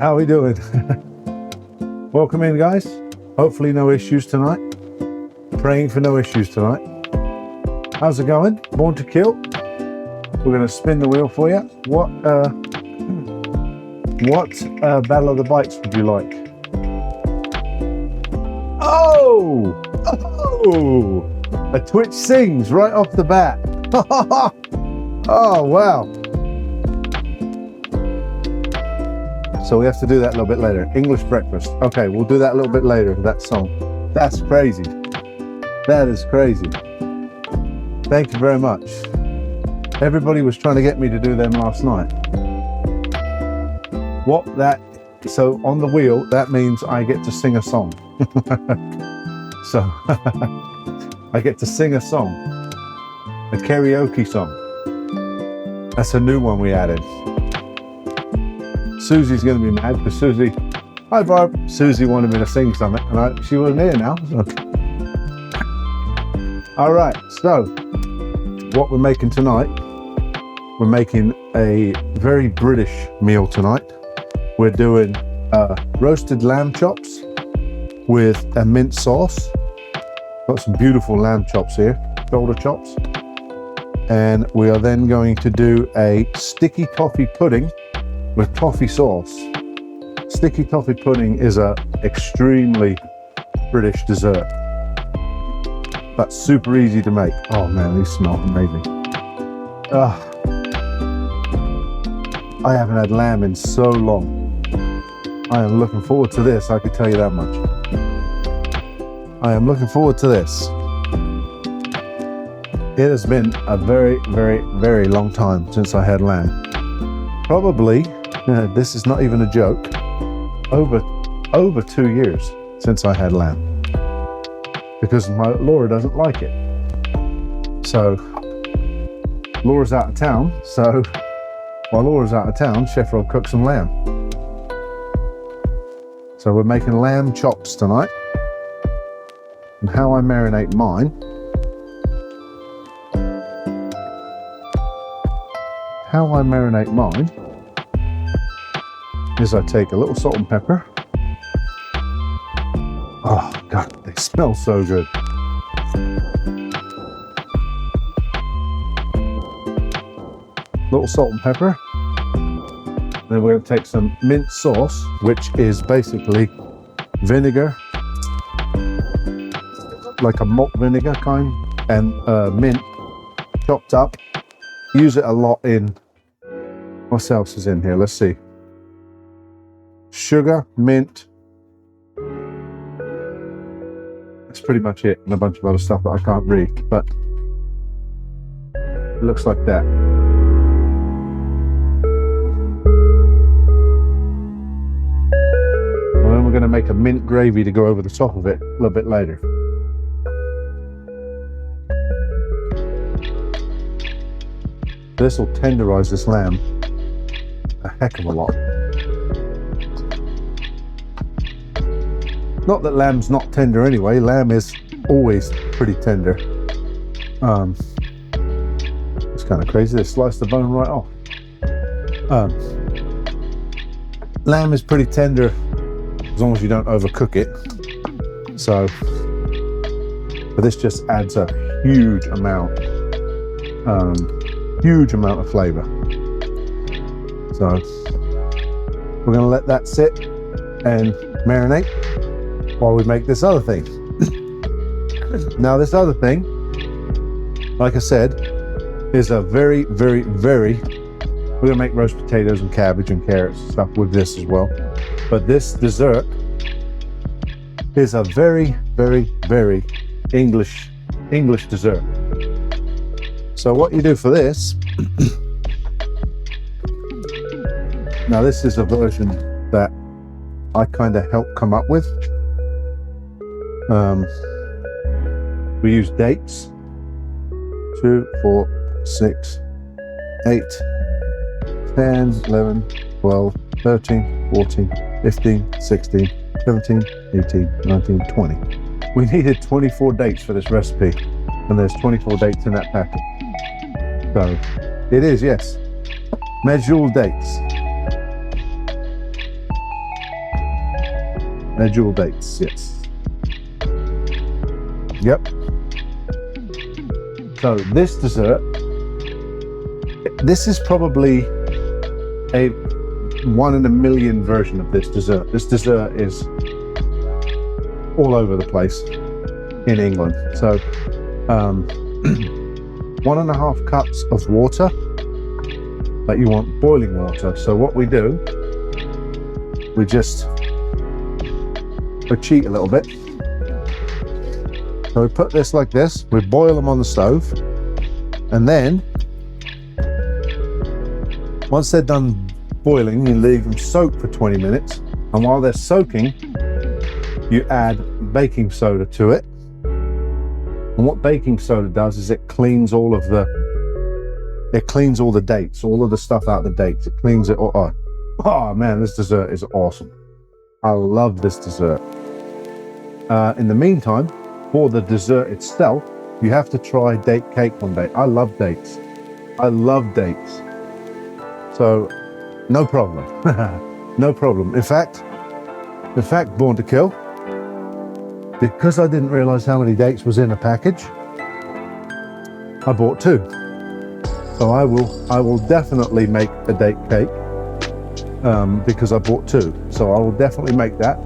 How are we doing? Welcome in, guys. Hopefully no issues tonight. Praying for no issues tonight. How's it going? Born to Kill. We're going to spin the wheel for you. What Battle of the Bikes would you like? Oh! A Twitch sings right off the bat. Oh, wow. So we have to do that a little bit later. English breakfast. Okay, we'll do that a little bit later, that song. That's crazy. That is crazy. Thank you very much. Everybody was trying to get me to do them last night. So on the wheel, that means I get to sing a song. So I get to sing a song, a karaoke song. That's a new one we added. Susie's going to be mad because Susie, hi Barb, Susie wanted me to sing something and she wasn't here now. So. All right, so what we're making tonight, we're making a very British meal tonight. We're doing roasted lamb chops with a mint sauce. Got some beautiful lamb chops here, shoulder chops. And we are then going to do a sticky toffee pudding with toffee sauce. Sticky toffee pudding is a extremely British dessert, but super easy to make. Oh man, these smell amazing. I haven't had lamb in so long. I am looking forward to this, I can tell you that much. I am looking forward to this. It has been a very, very, very long time since I had lamb. Probably, this is not even a joke, over 2 years since I had lamb. Because Laura doesn't like it. So, Laura's out of town, so while Laura's out of town, Chef will cook some lamb. So we're making lamb chops tonight. And how I marinate mine. Is I take a little salt and pepper. Oh God, they smell so good. Little salt and pepper. Then we're going to take some mint sauce, which is basically vinegar, like a malt vinegar kind, and mint chopped up. Use it a lot in, what else is in here? Let's see. Sugar, mint. That's pretty much it, and a bunch of other stuff that I can't read, but it looks like that. And then we're going to make a mint gravy to go over the top of it a little bit later. This will tenderize this lamb a heck of a lot. Not that lamb's not tender anyway. Lamb is always pretty tender. It's kind of crazy. They sliced the bone right off. Lamb is pretty tender as long as you don't overcook it. So, but this just adds a huge amount of flavor. So we're going to let that sit and marinate while we make this other thing. Now this other thing, like I said, is a very, very, very, we're going to make roast potatoes and cabbage and carrots and stuff with this as well. But this dessert is a very, very, very English dessert. So what you do for this, now this is a version that I kind of helped come up with. We use dates, 2, 4, 6, 8, 10, 11, 12, 13, 14, 15, 16, 17, 18, 19, 20. We needed 24 dates for this recipe, and there's 24 dates in that packet. So it is, yes, medjool dates. They're jewel dates, yes. Yep. So this dessert, this is probably a 1 in a million version of this dessert. This dessert is all over the place in England. So 1.5 cups of water, but you want boiling water. So what we do, we just cheat a little bit. So we put this like this, we boil them on the stove, and then once they're done boiling, you leave them soak for 20 minutes, and while they're soaking, you add baking soda to it. And what baking soda does is it cleans all the dates, all of the stuff out of the dates. It cleans it all. Oh man, this dessert is awesome. I love this dessert. In the meantime, for the dessert itself, you have to try date cake one day. I love dates. I love dates. So, no problem. No problem. In fact, Born to Kill, because I didn't realize how many dates was in a package, I bought 2. So I will definitely make a date cake because I bought 2. So I will definitely make that.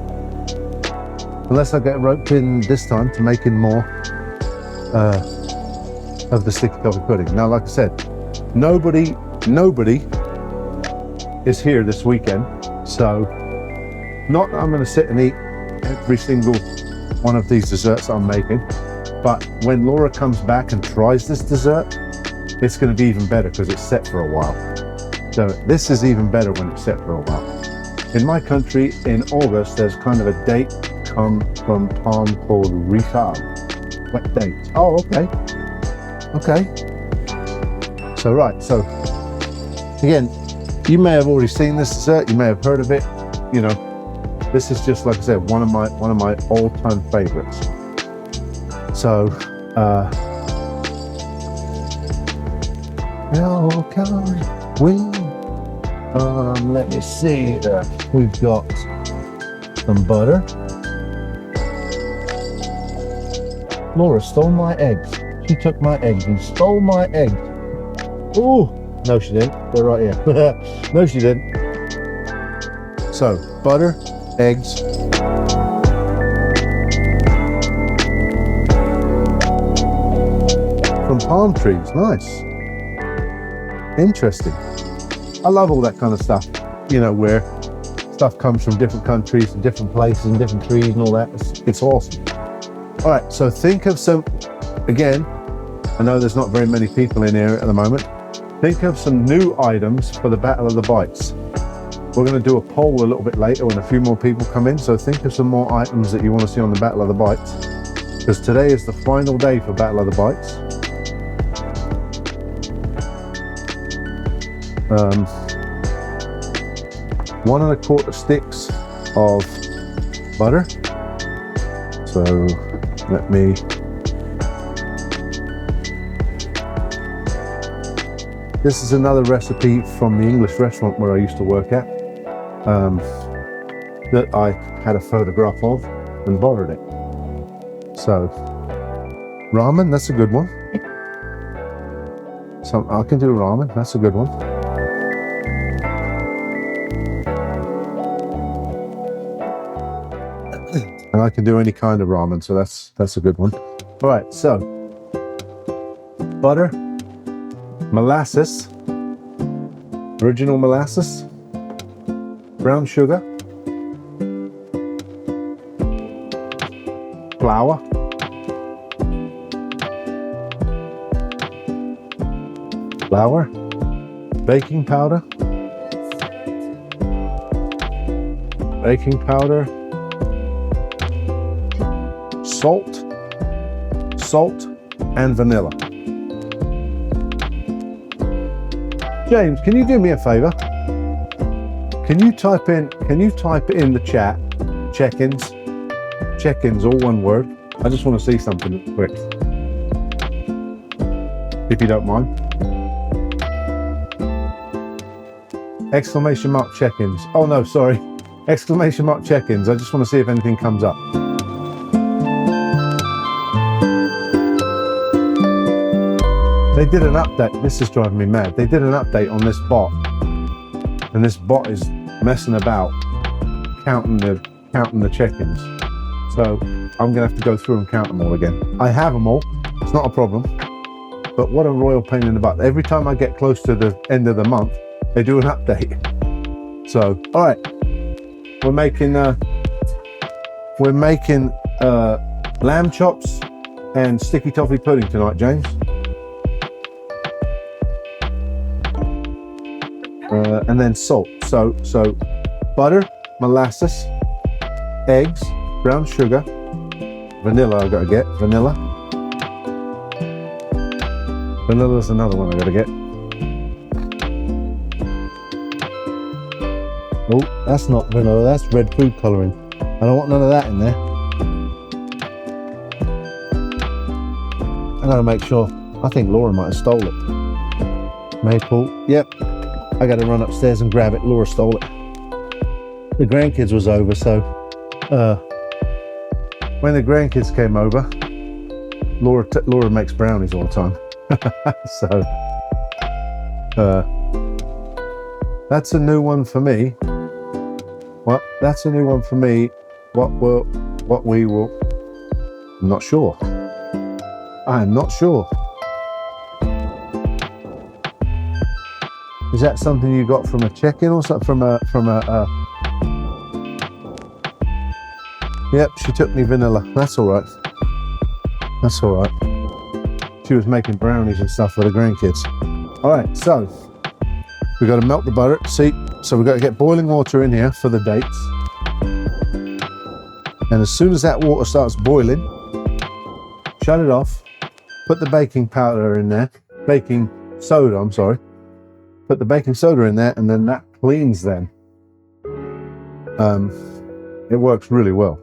Unless I get roped in this time to making more of the sticky toffee pudding. Now, like I said, nobody is here this weekend, so not that I'm going to sit and eat every single one of these desserts I'm making, but when Laura comes back and tries this dessert, it's going to be even better because it's set for a while. So this is even better when it's set for a while. In my country, in August, there's kind of a date come from palm called Ricard. Wet date. Oh, okay. Okay. So right, so again, you may have already seen this dessert, you may have heard of it, you know. This is just, like I said, one of my all-time favorites. So let me see. We've got some butter. Laura stole my eggs. She took my eggs and stole my eggs. Oh, no she didn't. They're right here. No she didn't. So, butter, eggs. From palm trees, nice. Interesting. I love all that kind of stuff, you know, where stuff comes from different countries and different places and different trees and all that. It's awesome. All right, so think of some, again, I know there's not very many people in here at the moment. Think of some new items for the Battle of the Bites. We're going to do a poll a little bit later when a few more people come in, so think of some more items that you want to see on the Battle of the Bites, because today is the final day for Battle of the Bites. 1 1/4 sticks of butter. So let me this is another recipe from the English restaurant where I used to work at, that I had a photograph of and borrowed it. So ramen, that's a good one. So I can do ramen, that's a good one. And I can do any kind of ramen, so that's a good one. All right, so butter, molasses, original molasses, brown sugar, flour, baking powder, salt, and vanilla. James, can you do me a favor? Can you type in the chat, check-ins, all one word. I just want to see something quick, if you don't mind. Exclamation mark check-ins. Oh no, sorry. Exclamation mark check-ins. I just want to see if anything comes up. They did an update. This is driving me mad. They did an update on this bot, and this bot is messing about counting the check-ins. So I'm gonna have to go through and count them all again. I have them all. It's not a problem. But what a royal pain in the butt. Every time I get close to the end of the month, they do an update. So, all right, we're making lamb chops and sticky toffee pudding tonight, James. And then salt. So butter, molasses, eggs, brown sugar, vanilla. I gotta get vanilla. Vanilla's another one I gotta get. Oh, that's not vanilla. That's red food coloring. I don't want none of that in there. I gotta make sure. I think Laura might have stole it. Maple. Yep. I got to run upstairs and grab it. Laura stole it. The grandkids was over, so when the grandkids came over, Laura makes brownies all the time. So that's a new one for me. What? That's a new one for me. What we will? I'm not sure. I'm not sure. Is that something you got from a check-in or something? From a Yep, she took me vanilla. That's all right. That's all right. She was making brownies and stuff for the grandkids. All right, so we got to melt the butter. See, so we got to get boiling water in here for the dates. And as soon as that water starts boiling, shut it off. Put the baking powder in there. Baking soda, I'm sorry. Put the baking soda in there, and then that cleans them. It works really well.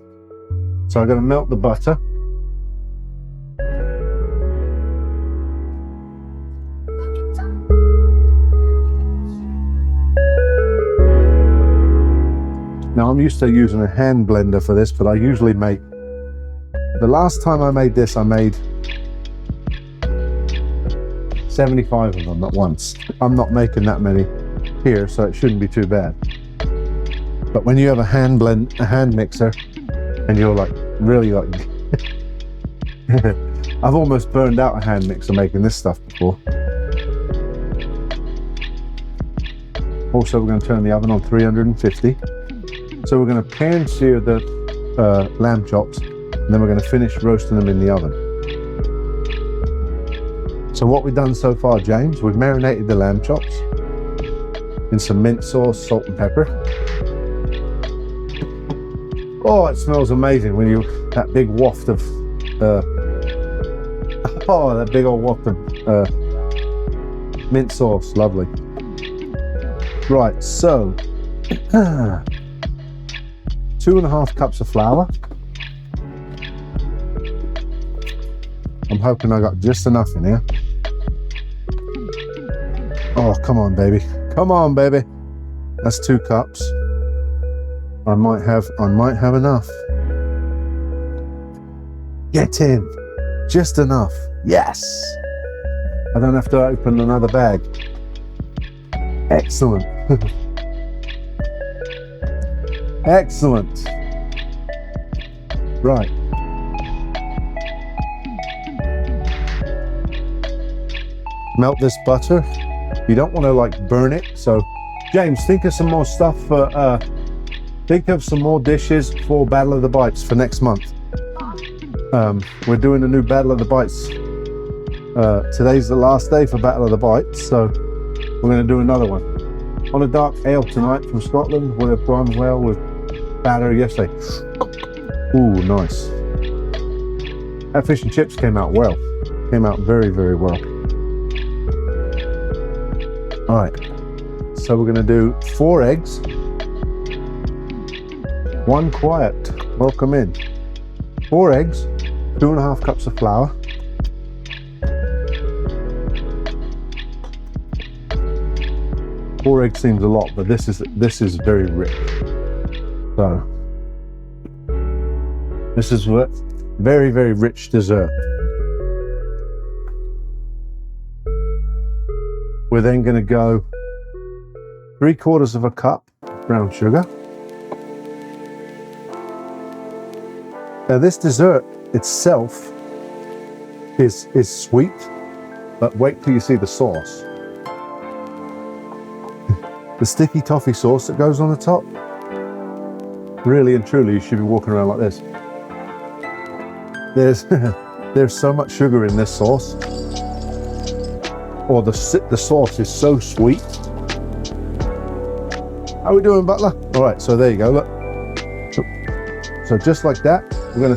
So I'm going to melt the butter. Now I'm used to using a hand blender for this, but I usually make, the last time I made this, I made 75 of them at once. I'm not making that many here, so it shouldn't be too bad. But when you have a hand mixer, and you're like, really like, I've almost burned out a hand mixer making this stuff before. Also, we're going to turn the oven on 350. So we're going to pan sear the lamb chops, and then we're going to finish roasting them in the oven. So what we've done so far, James, we've marinated the lamb chops in some mint sauce, salt and pepper. Oh, it smells amazing when you, that big waft of, that big old waft of mint sauce, lovely. Right, so 2.5 cups of flour. I'm hoping I got just enough in here. Oh, come on, baby. Come on, baby. That's 2 cups. I might have enough. Get in. Just enough. Yes. I don't have to open another bag. Excellent. Excellent. Right. Melt this butter. You don't want to like burn it. So, James, think of some more stuff for, think of some more dishes for Battle of the Bites for next month. We're doing a new Battle of the Bites. Today's the last day for Battle of the Bites, so we're going to do another one. On a dark ale tonight from Scotland with a bronze whale with batter yesterday. Ooh, nice. That fish and chips came out well. Came out very, very well. All right, so we're going to do 4 eggs. 1 quiet. Welcome in. 4 eggs, 2.5 cups of flour. Four eggs seems a lot, but this is very rich. So this is what very, very rich dessert. We're then going to go 3/4 of a cup brown sugar. Now this dessert itself is sweet, but wait till you see the sauce. The sticky toffee sauce that goes on the top. Really and truly, you should be walking around like this. There's so much sugar in this sauce. Or the sauce is so sweet. How we doing, Butler? All right, so there you go. Look. So just like that, we're going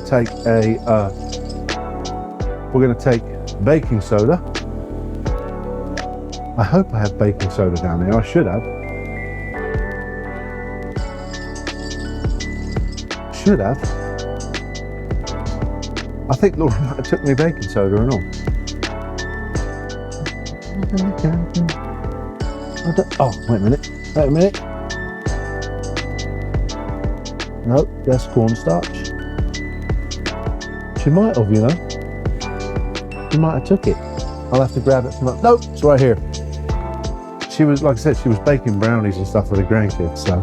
to take baking soda. I hope I have baking soda down there. I should have. I think Laura might have took me baking soda and all. Oh, wait a minute. Nope, that's cornstarch. She might have, you know. She might have took it. I'll have to grab it from that. Nope, it's right here. She was, like I said, she was baking brownies and stuff for the grandkids, so.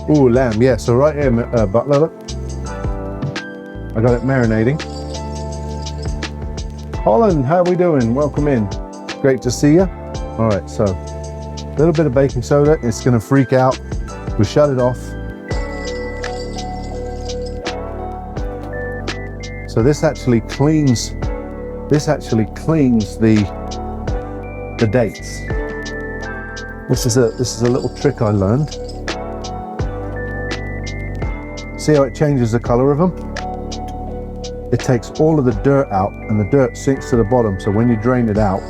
Ooh, lamb, yeah, so right here, Butler, look. I got it marinating. Holland, how are we doing? Welcome in. Great to see you. All right, so a little bit of baking soda. It's gonna freak out. We shut it off. So this actually cleans the dates. This is a little trick I learned. See how it changes the color of them? It takes all of the dirt out and the dirt sinks to the bottom, so when you drain it out,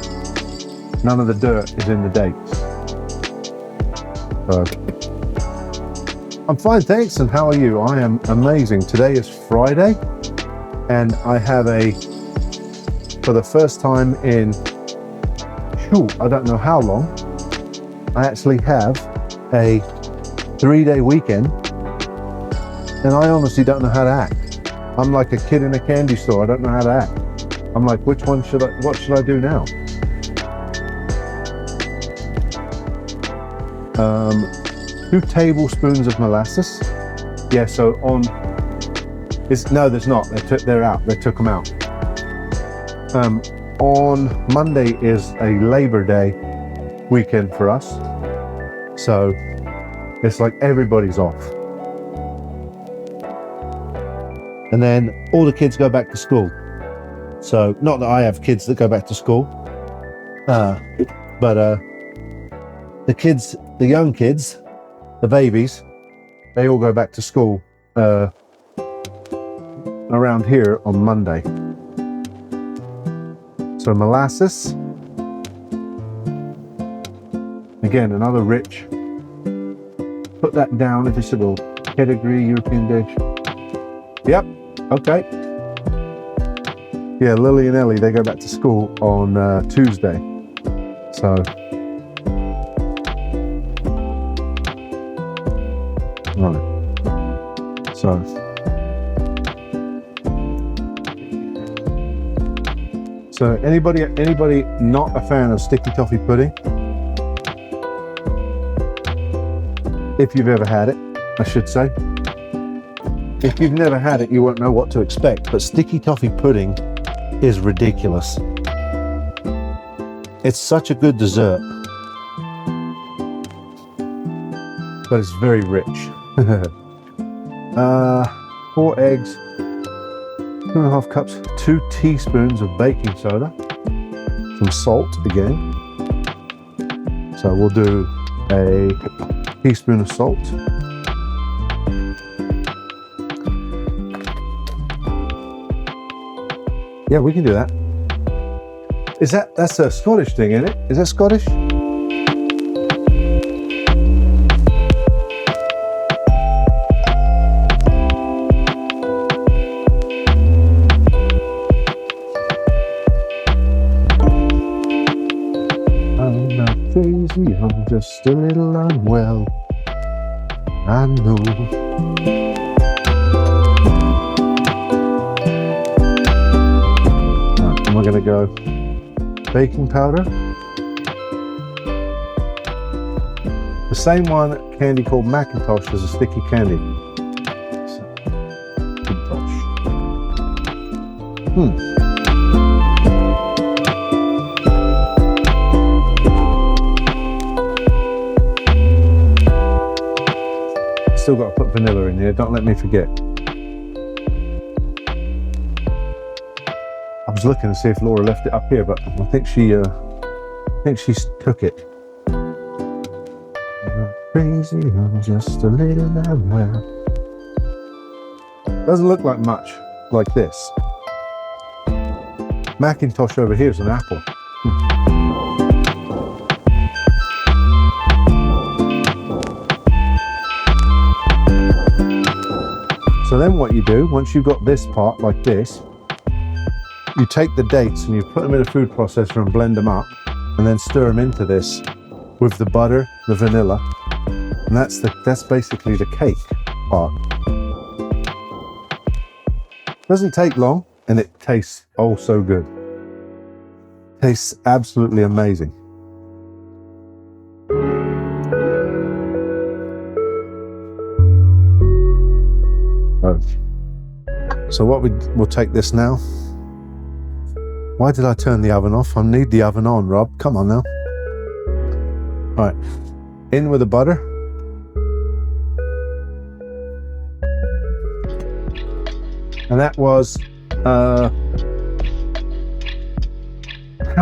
none of the dirt is in the dates. So, I'm fine, thanks, and how are you? I am amazing. Today is Friday, and I have for the first time in, I don't know how long, I actually have a 3-day weekend, and I honestly don't know how to act. I'm like a kid in a candy store. I don't know how to act. I'm like, what should I do now? 2 tablespoons of molasses. Yeah, so no, there's not. They're out. They took them out. On Monday is a Labor Day weekend for us. So it's like everybody's off. And then all the kids go back to school. So not that I have kids that go back to school, but the kids, the young kids, the babies, they all go back to school around here on Monday. So molasses, again, another rich. Put that down if it's a little pedigree European dish. Yep. Okay. Yeah, Lily and Ellie, they go back to school on Tuesday. So. Right. So anybody not a fan of sticky toffee pudding? If you've ever had it, I should say. If you've never had it, you won't know what to expect, but sticky toffee pudding is ridiculous. It's such a good dessert, but it's very rich. 4 eggs, 2.5 cups, 2 teaspoons of baking soda, some salt again. So we'll do a teaspoon of salt. Yeah, we can do that. That's a Scottish thing, isn't it? Is that Scottish? I'm not crazy, I'm just a little unwell. I know. Right, and we're going to go baking powder. The same one candy called Macintosh is a sticky candy. Still got to put vanilla in here, don't let me forget. I was looking to see if Laura left it up here, but I think she took it. Crazy, I'm just a little nowhere. Doesn't look like much like this. Macintosh over here is an apple. So then what you do, once you've got this part like this, you take the dates and you put them in a food processor and blend them up and then stir them into this with the butter, the vanilla, and that's basically the cake part. Doesn't take long and it tastes oh so good. Tastes absolutely amazing. So we'll take this now. Why did I turn the oven off? I need the oven on, Rob. Come on now. All right, in with the butter. And that was, how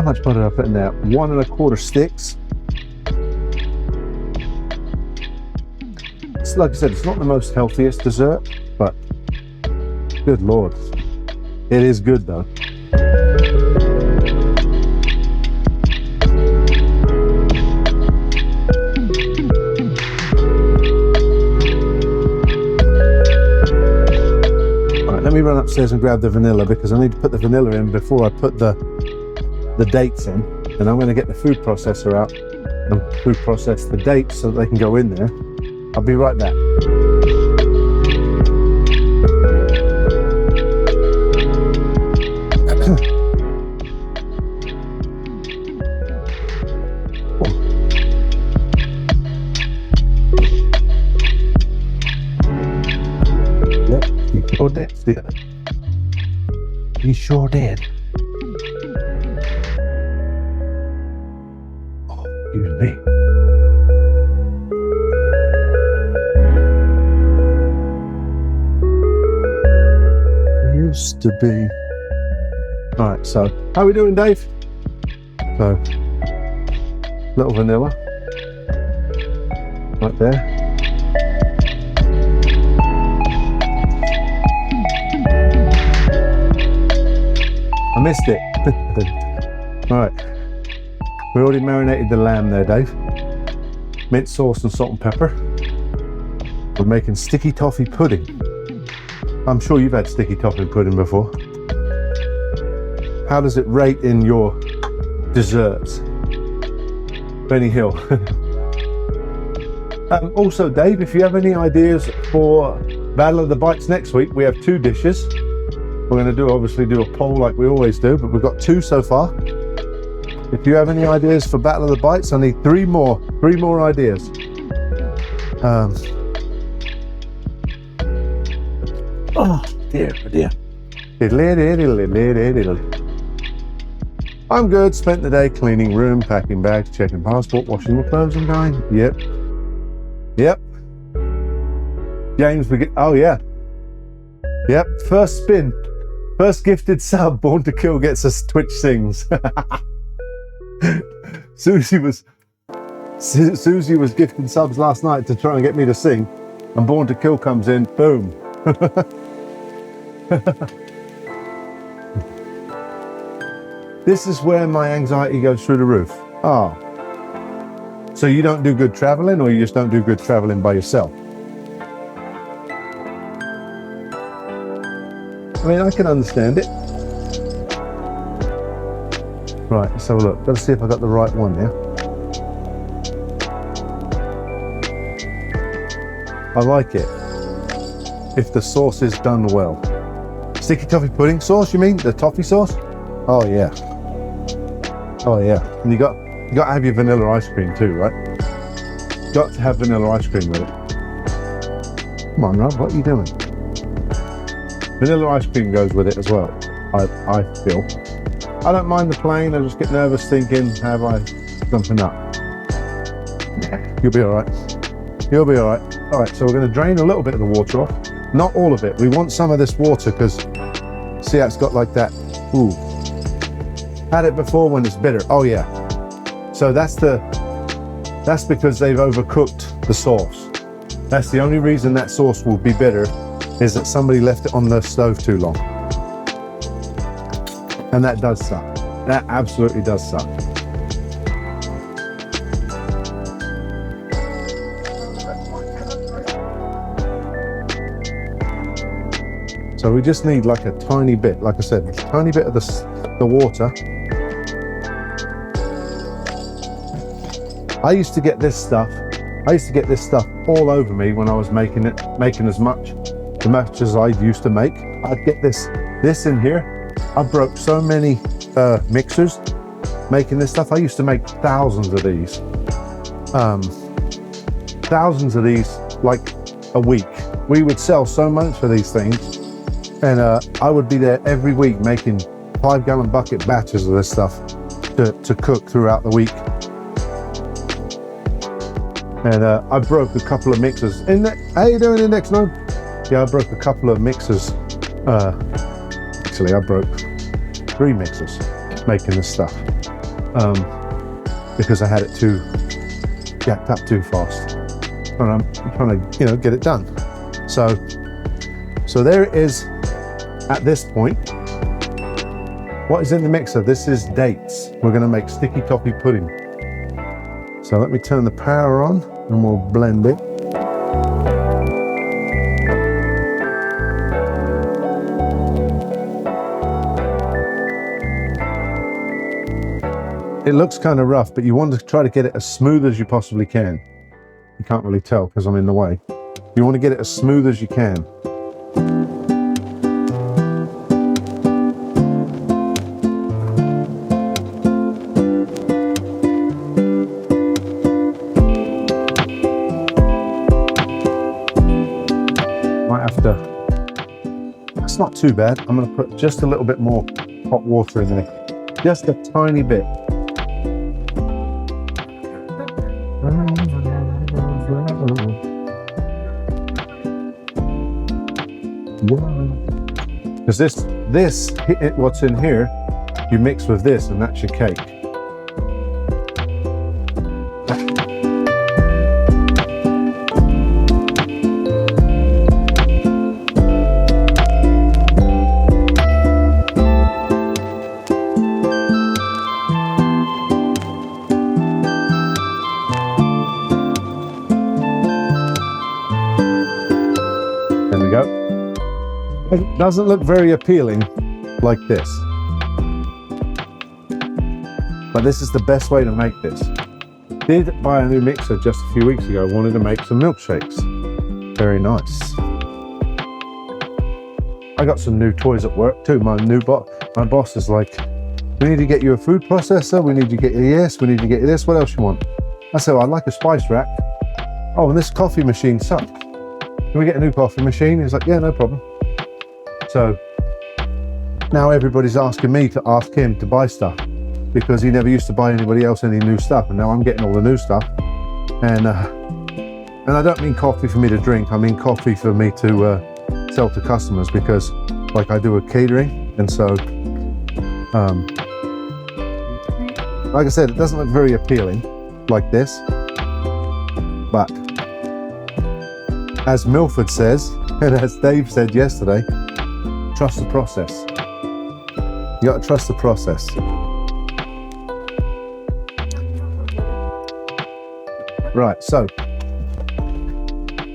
much butter did I put in there? 1 1/4 sticks. It's like I said, it's not the most healthiest dessert, but good Lord, it is good though. Let me run upstairs and grab the vanilla because I need to put the vanilla in before I put the dates in, and I'm going to get the food processor out and food process the dates so that they can go in there. I'll be right back. Oh, that's it. He sure did. Oh, excuse me. Used to be. All right, so how are we doing, Dave? So, little vanilla. Right there. I missed it. All right, we already marinated the lamb there, Dave. Mint sauce and salt and pepper. We're making sticky toffee pudding. I'm sure you've had sticky toffee pudding before. How does it rate in your desserts? Benny Hill. Also, Dave, if you have any ideas for Battle of the Bites next week, we have 2 dishes. We're going to obviously do a poll like we always do, but we've got 2 so far. If you have any ideas for Battle of the Bites, I need 3 more ideas. Oh dear. I'm good. Spent the day cleaning room, packing bags, checking passport, washing the clothes and going. Yep. James, oh yeah. Yep, first spin. First gifted sub, Born to Kill gets us Twitch sings. Susie was gifting subs last night to try and get me to sing, and Born to Kill comes in, boom. This is where my anxiety goes through the roof. Oh. So you don't do good traveling, or you just don't do good traveling by yourself? I mean, I can understand it. Right, let's have a look. Let's see if I got the right one here. I like it. if the sauce is done well. Sticky toffee pudding sauce, you mean? The toffee sauce? Oh yeah. Oh yeah. And you got to have your vanilla ice cream too, right? Got to have vanilla ice cream with it. Come on, Rob, what are you doing? Vanilla ice cream goes with it as well, I feel. I don't mind the plain, I just get nervous thinking, have I something up? You'll be all right. You'll be all right. All right, so we're going to drain a little bit of the water off. Not all of it. We want some of this water because see how it's got like that. Ooh. Had it before when it's bitter. Oh yeah. So that's because they've overcooked the sauce. That's the only reason that sauce will be bitter, is that somebody left it on the stove too long. And that does suck. That absolutely does suck. So we just need like a tiny bit, like I said, a tiny bit of the water. I used to get this stuff all over me when I was making as much as I used to make. I'd get this in here. I broke so many mixers making this stuff. I used to make thousands of these like a week. We would sell so much for these things. And I would be there every week making 5-gallon bucket batches of this stuff to cook throughout the week. And I broke a couple of mixers. How you doing, Index No? Yeah, I broke a couple of mixers. Actually, I broke 3 mixers making this stuff because I had it too jacked up too fast. And I'm trying to, get it done. So there it is. At this point, what is in the mixer? This is dates. We're going to make sticky toffee pudding. So let me turn the power on and we'll blend it. It looks kind of rough, but you want to try to get it as smooth as you possibly can. You can't really tell because I'm in the way. You want to get it as smooth as you can. It's not too bad. I'm going to put just a little bit more hot water in there. Just a tiny bit. Because this what's in here, you mix with this and that's your cake. It doesn't look very appealing like this, but this is the best way to make this. Did buy a new mixer just a few weeks ago. Wanted to make some milkshakes. Very nice. I got some new toys at work too. My boss is like, we need to get you a food processor, we need to get you this, we need to get you this, what else you want? I said, well, I'd like a spice rack. Oh, and this coffee machine sucks. Can we get a new coffee machine? He's like, yeah, no problem. So now everybody's asking me to ask him to buy stuff because he never used to buy anybody else any new stuff, and now I'm getting all the new stuff. And I don't mean coffee for me to drink, I mean coffee for me to sell to customers, because like I do a catering, and so like I said, it doesn't look very appealing like this, but as Milford says, and as Dave said yesterday, trust the process. You got to trust the process. Right, so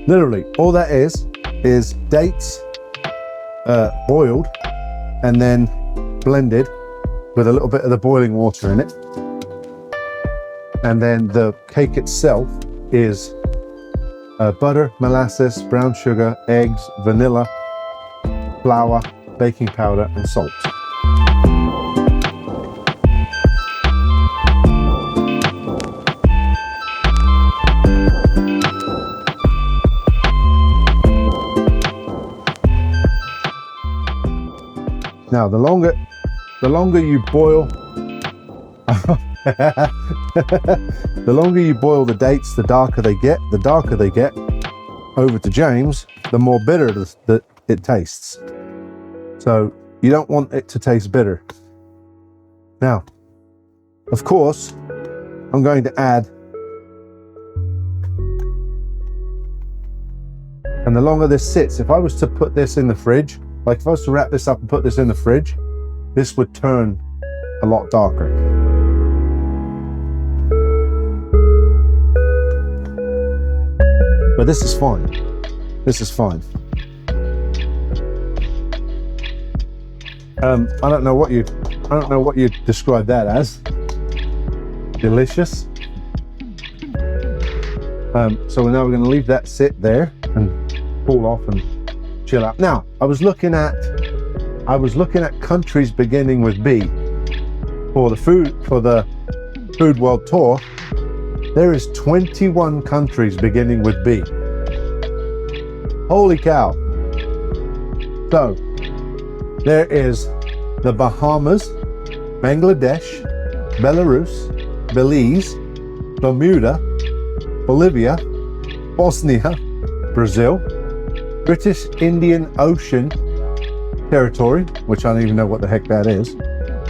literally all that is dates boiled and then blended with a little bit of the boiling water in it. And then the cake itself is butter, molasses, brown sugar, eggs, vanilla, flour, baking powder, and salt. Now, the longer you boil, the longer you boil the dates, the darker they get. The darker they get, over to James, the more bitter it tastes. So you don't want it to taste bitter. Now, of course, I'm going to add, and the longer this sits, if I was to put this in the fridge, like if I was to wrap this up and put this in the fridge, this would turn a lot darker. But this is fine. This is fine. I don't know what you describe that as. Delicious. So now we're going to leave that sit there and cool off and chill out. Now, I was looking at countries beginning with B for the Food World Tour. There is 21 countries beginning with B. Holy cow. So, there is the Bahamas, Bangladesh, Belarus, Belize, Bermuda, Bolivia, Bosnia, Brazil, British Indian Ocean Territory, which I don't even know what the heck that is,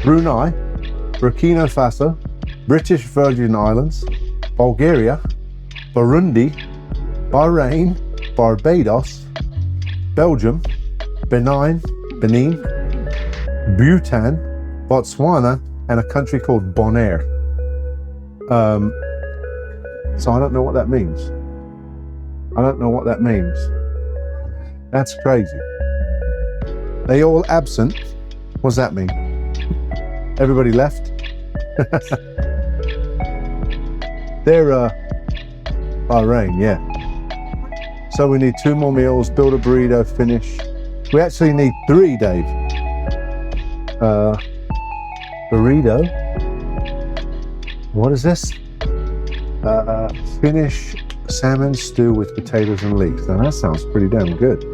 Brunei, Burkina Faso, British Virgin Islands, Bulgaria, Burundi, Bahrain, Barbados, Belgium, Benin, Bhutan, Botswana, and a country called Bonaire. So I don't know what that means. That's crazy. They all absent. What does that mean? Everybody left? They're Bahrain, yeah. So we need 2 more meals, build a burrito, finish. We actually need 3, Dave. Burrito. What is this? Finish salmon stew with potatoes and leeks. Now that sounds pretty damn good.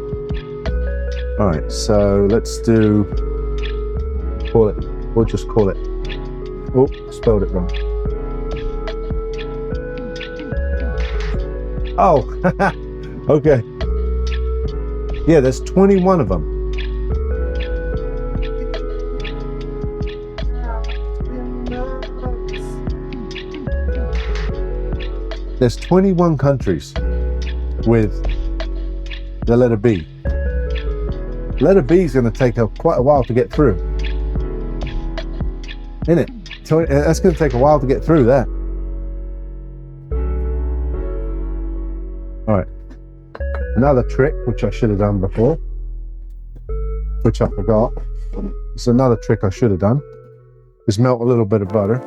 All right, so let's do, we'll just call it. Oh, I spelled it wrong. Oh, okay. Yeah, there's 21 of them. There's 21 countries with the letter B. Letter B is going to take quite a while to get through. Isn't it? That's going to take a while to get through that. All right. Another trick, which I should have done before, which I forgot. It's another trick I should have done, is melt a little bit of butter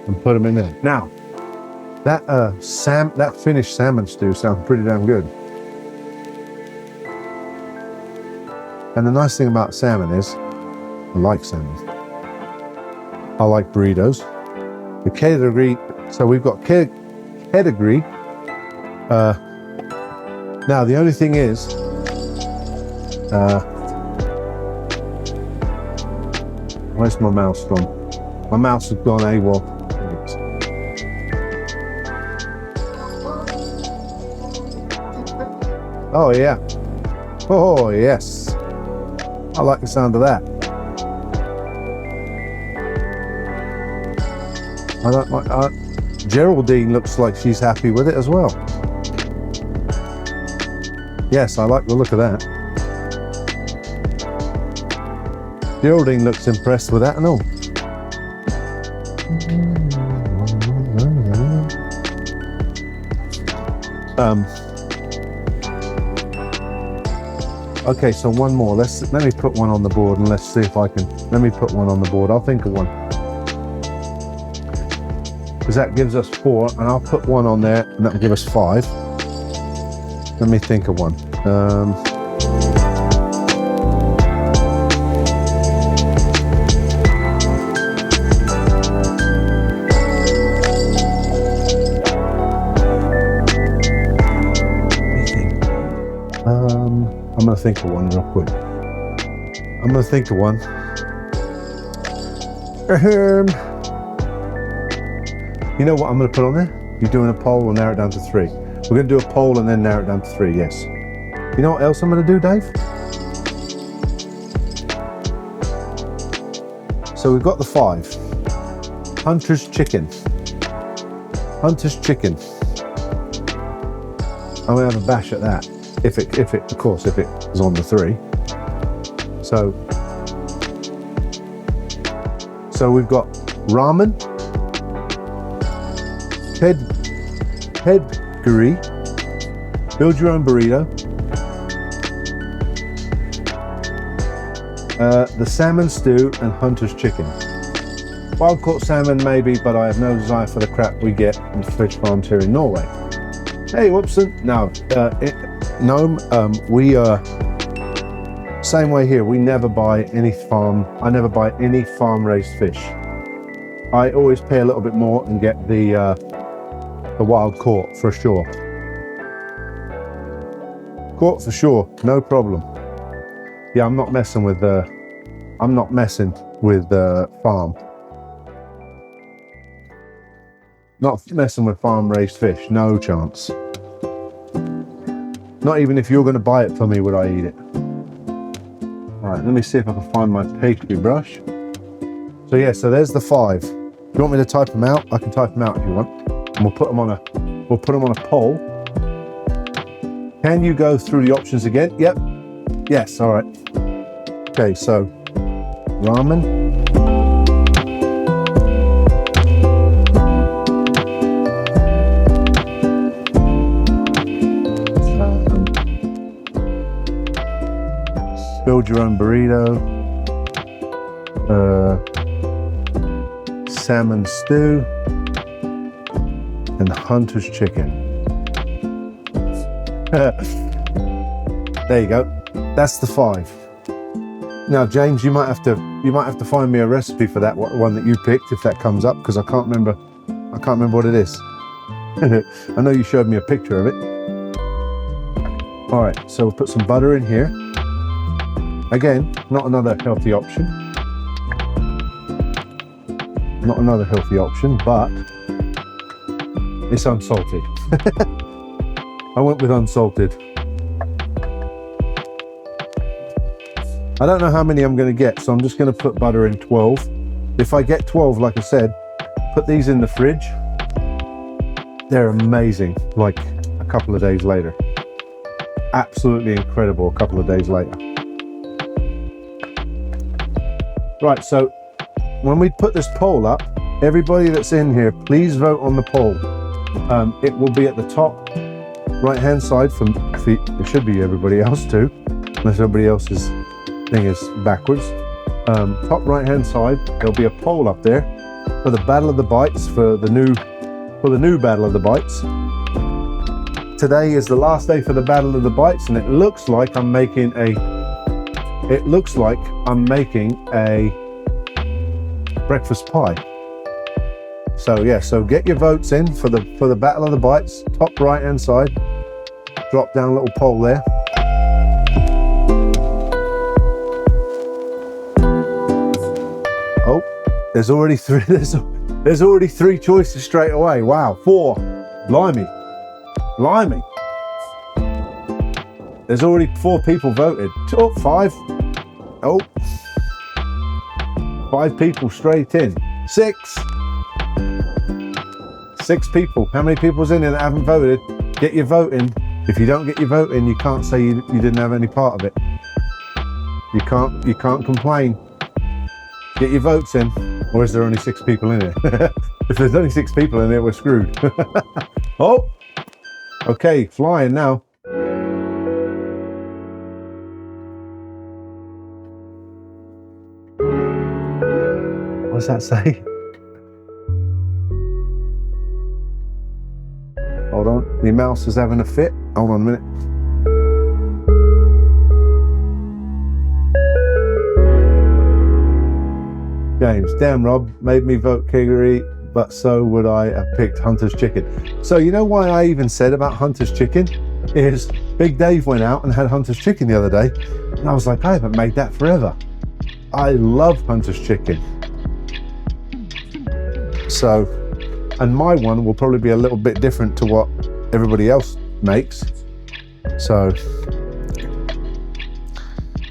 and put them in there. Now, that finished salmon stew sounds pretty damn good. And the nice thing about salmon is, I like salmon. I like burritos. The category, so we've got category. Now the only thing is, where's my mouse gone? My mouse has gone AWOL. Oh yeah. Oh yes. I like the sound of that. I don't like. Geraldine looks like she's happy with it as well. Yes, I like the look of that. Geraldine looks impressed with that and all. Okay, so one more. Let me put one on the board and let's see if I can. Let me put one on the board. I'll think of one. Because that gives us 4, and I'll put one on there, and that'll give us 5. Let me think of one. I'm gonna think of one real quick. You know what I'm gonna put on there? You're doing a poll, we'll narrow it down to 3. We're gonna do a poll and then narrow it down to 3, yes. You know what else I'm gonna do, Dave? So we've got the 5. Hunter's chicken. I'm gonna have a bash at that. If it is on the 3. So we've got ramen, pedigree, build your own burrito, the salmon stew, and hunter's chicken. Wild caught salmon maybe, but I have no desire for the crap we get from fish farms here in Norway. Hey, whoopsie. No, we same way here. We never buy any farm. I never buy any farm raised fish. I always pay a little bit more and get the wild caught for sure. Caught for sure, no problem. Yeah, I'm not messing with farm. Not messing with farm raised fish, no chance. Not even if you're going to buy it for me would I eat it. Alright, let me see if I can find my pastry brush. So yeah, so there's the 5. If you want me to type them out, I can type them out if you want. And we'll put them on a poll. Can you go through the options again? Yep. Yes, alright. Okay, so ramen. Build your own burrito, salmon stew, and hunter's chicken. There you go. That's the 5. Now, James, you might have to find me a recipe for that one that you picked if that comes up, because I can't remember what it is. I know you showed me a picture of it. All right, so we'll put some butter in here. Again, not another healthy option. But it's unsalted. I went with unsalted. I don't know how many I'm going to get, so I'm just going to put butter in 12. If I get 12, like I said, put these in the fridge. They're amazing, like a couple of days later. Absolutely incredible a couple of days later. Right, so when we put this poll up, everybody that's in here, please vote on the poll. It will be at the top right-hand side for it should be everybody else too, unless everybody else's thing is backwards. Top right-hand side, there'll be a poll up there for the Battle of the Bites, for the new Battle of the Bites. Today is the last day for the Battle of the Bites, and it looks like I'm making a breakfast pie. So yeah, so get your votes in for the Battle of the Bites. Top right hand side, drop down a little poll there. Oh, there's already 3. There's already 3 choices straight away. Wow, 4. Blimey. There's already 4 people voted. Oh, 5. Oh, 5 people straight in. 6 people. How many people's in here that haven't voted? Get your vote in. If you don't get your vote in, you can't say you didn't have any part of it. You can't complain. Get your votes in. Or is there only 6 people in here? If there's only 6 people in here, we're screwed. Oh, okay, flying now. What does that say? Hold on, my mouse is having a fit. Hold on a minute. James, damn Rob, made me vote Kiggery, but so would I have picked Hunter's Chicken. So you know why I even said about Hunter's Chicken? Is Big Dave went out and had Hunter's Chicken the other day, and I was like, I haven't made that forever. I love Hunter's Chicken. So, and my one will probably be a little bit different to what everybody else makes. So,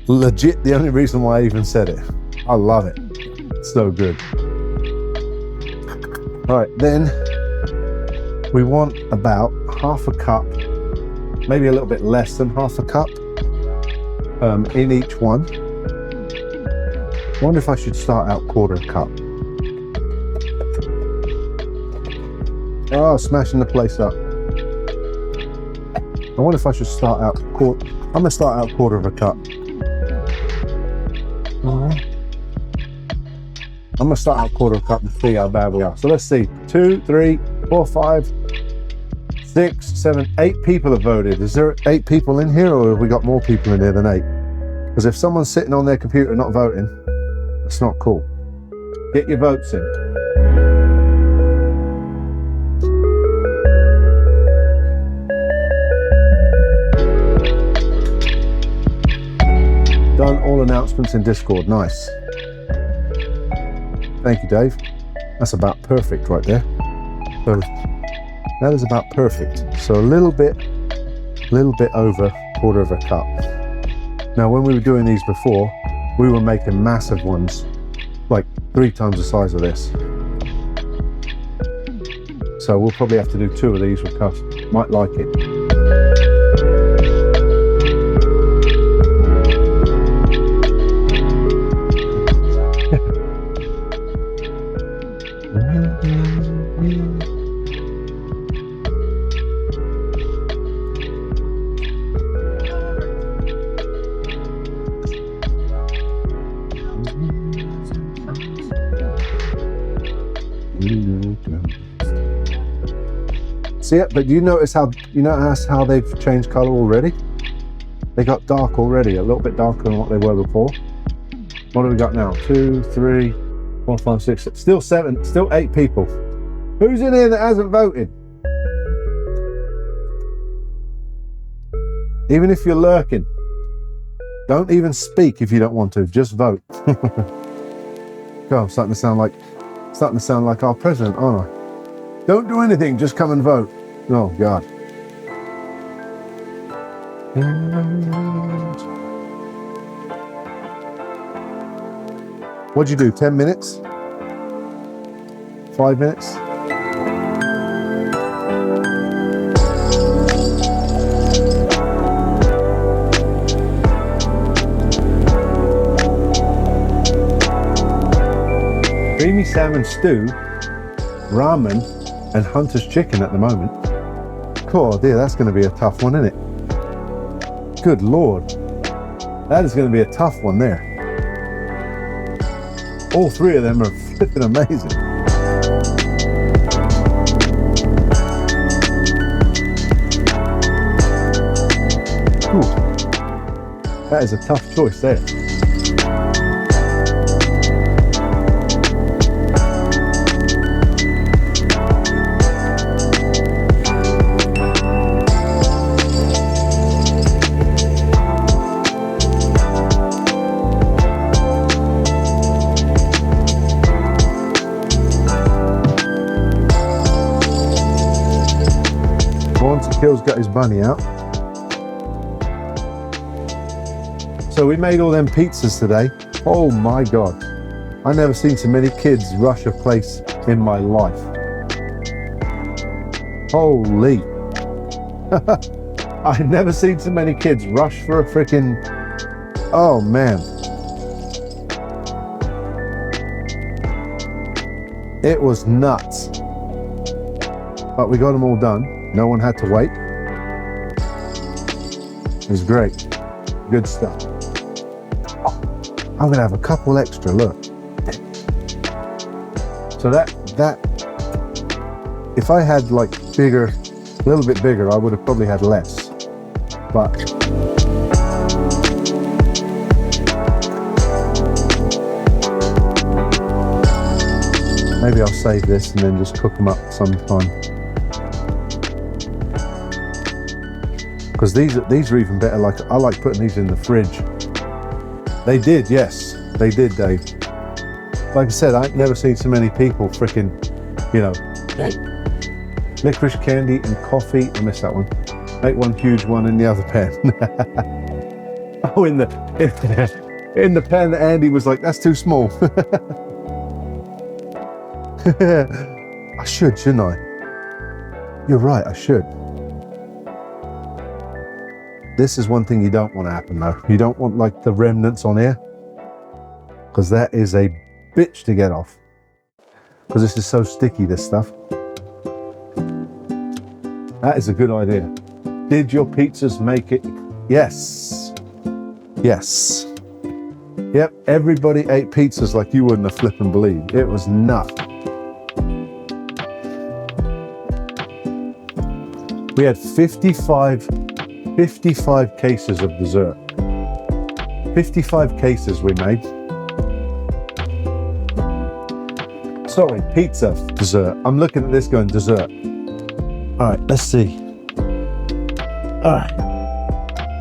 legit the only reason why I even said it. I love it. It's so good. All right, then we want about half a cup, maybe a little bit less than half a cup in each one. I wonder if I should start out quarter cup. Oh, smashing the place up. I wonder if I should start out quarter. I'm gonna start out quarter of a cup. I'm gonna start out quarter of a cup and see how bad we are. So let's see, 2, 3, 4, 5, 6, 7, 8 people have voted. Is there 8 people in here, or have we got more people in here than 8? Because if someone's sitting on their computer not voting, that's not cool. Get your votes in. Done all announcements in Discord, nice. Thank you, Dave. That's about perfect right there. So that is about perfect. So a little bit over quarter of a cup. Now, when we were doing these before, we were making massive ones, like 3 times the size of this. So we'll probably have to do 2 of these with Cuss. Might like it. See it, but you notice how they've changed color already? They got dark already, a little bit darker than what they were before. What do we got now? 2, 3, 4, 5, 6, still 7, still 8 people. Who's in here that hasn't voted? Even if you're lurking, don't even speak if you don't want to, just vote. God, I'm starting to sound like our president, aren't I? Don't do anything, just come and vote. Oh, God. What'd you do, 10 minutes? 5 minutes? Creamy salmon stew, ramen, and Hunter's Chicken at the moment. Oh dear, that's going to be a tough one, isn't it? Good Lord. That is going to be a tough one there. All 3 of them are flipping amazing. Ooh. That is a tough choice there. Kill's got his bunny out. So we made all them pizzas today. Oh my God. I never seen so many kids rush a place in my life. Holy. I never seen so many kids rush for a freaking, oh man. It was nuts. But we got them all done. No one had to wait. It was great. Good stuff. Oh, I'm gonna have a couple extra, look. So that if I had like bigger A little bit bigger, I would have probably had less. But maybe I'll save this and then just cook them up sometime. Because these are even better. Like, I like putting these in the fridge. They did, yes, they did, Dave. Like I said, I've never seen so many people freaking, you know, licorice candy and coffee. I missed that one. Make one huge one in the other pan. Oh, in the pan that Andy was like, that's too small. I shouldn't I? You're right, I should. This is one thing you don't want to happen though. You don't want like the remnants on here, because that is a bitch to get off. Because this is so sticky, this stuff. That is a good idea. Did your pizzas make it? Yes. Yes. Yep, everybody ate pizzas like you wouldn't have flipping believed. It was nuts. We had 55 cases of dessert. 55 cases we made. Sorry, pizza, dessert. I'm looking at this going, dessert. All right, let's see. All right.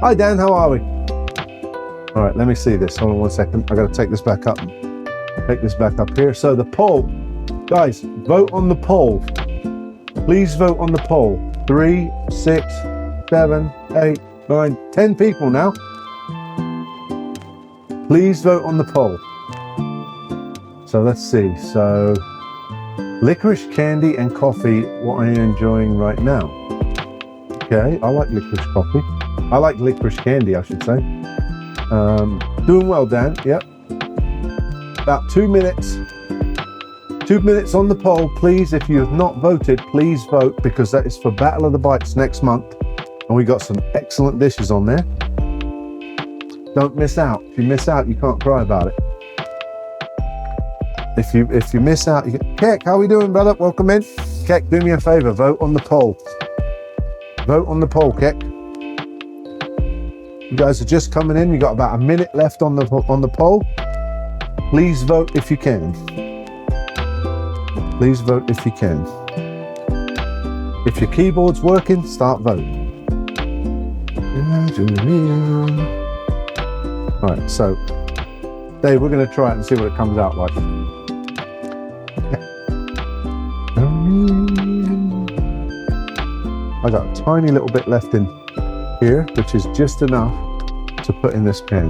Hi, Dan, how are we? All right, let me see this. Hold on one second. I got to take this back up. Take this back up here. So the poll, guys, vote on the poll. Please vote on the poll. 3, 6, 7, 8, 9, 10 people now. Please vote on the poll. So let's see. So licorice candy and coffee, what are you enjoying right now? Okay, I like licorice coffee. I like licorice candy, I should say. Doing well, Dan. Yep. About 2 minutes. 2 minutes on the poll, please. If you have not voted, please vote, because that is for Battle of the Bites next month. And we got some excellent dishes on there. Don't miss out. If you miss out, you can't cry about it. If you miss out, you can... Keck, how we doing, brother? Welcome in. Keck, do me a favor, vote on the poll. Vote on the poll, Keck. You guys are just coming in. You got about a minute left on the poll. Please vote if you can. Please vote if you can. If your keyboard's working, start voting. All right, so Dave, we're going to try it and see what it comes out like. I got a tiny little bit left in here, which is just enough to put in this pan.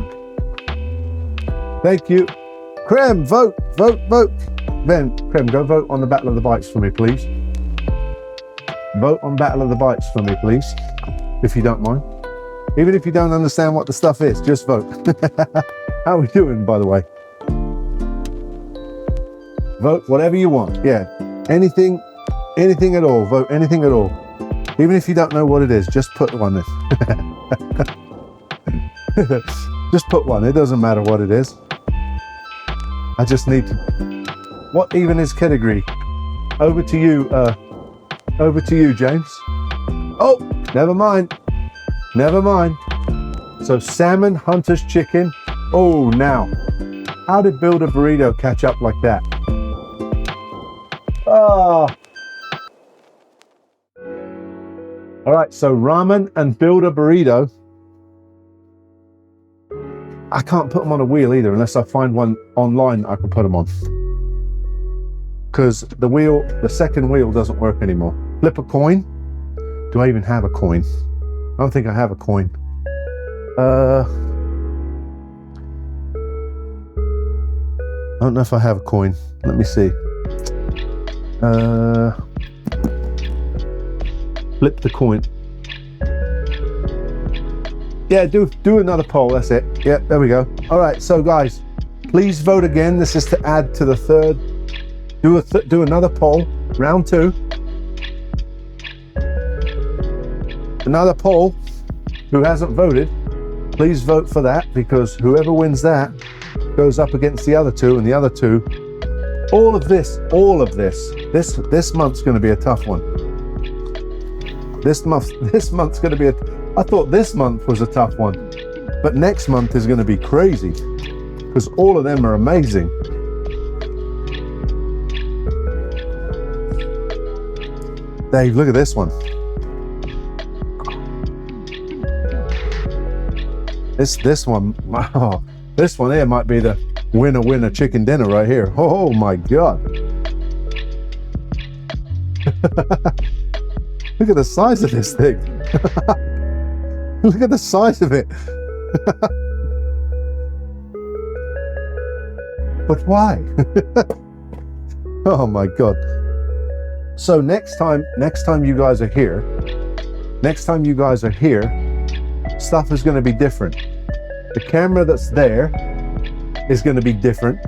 Thank you. Krem, vote. Ben, Krem, go vote on the Battle of the Bites for me, please. Vote on Battle of the Bites for me, please, if you don't mind. Even if you don't understand what the stuff is, just vote. How are we doing, by the way? Vote whatever you want. Yeah, anything at all. Vote anything at all. Even if you don't know what it is, just put one in. Just put one. It doesn't matter what it is. I just need to... What even is category? Over to you, James. Oh, never mind. So salmon, hunter's chicken. Oh, now. How did Build a Burrito catch up like that? Oh. All right, so ramen and Build a Burrito. I can't put them on a wheel either unless I find one online I can put them on. Because the second wheel doesn't work anymore. Flip a coin. Do I even have a coin? I don't think I have a coin. I don't know if I have a coin. Let me see. Flip the coin. Yeah, do another poll. That's it. Yeah, there we go. All right, so guys, please vote again. This is to add to the third. Do another poll. Round 2. Another poll. Who hasn't voted, please vote for that, because whoever wins that goes up against the other 2, and the other 2. All of this. This month's going to be a tough one. This month's going to be I thought this month was a tough one, but next month is going to be crazy because all of them are amazing. Dave, look at this one. This one, wow, this one here might be the winner chicken dinner right here. Oh my God. Look at the size of this thing. Look at the size of it. But why? Oh my God. So next time you guys are here, stuff is going to be different. The camera that's there is going to be different.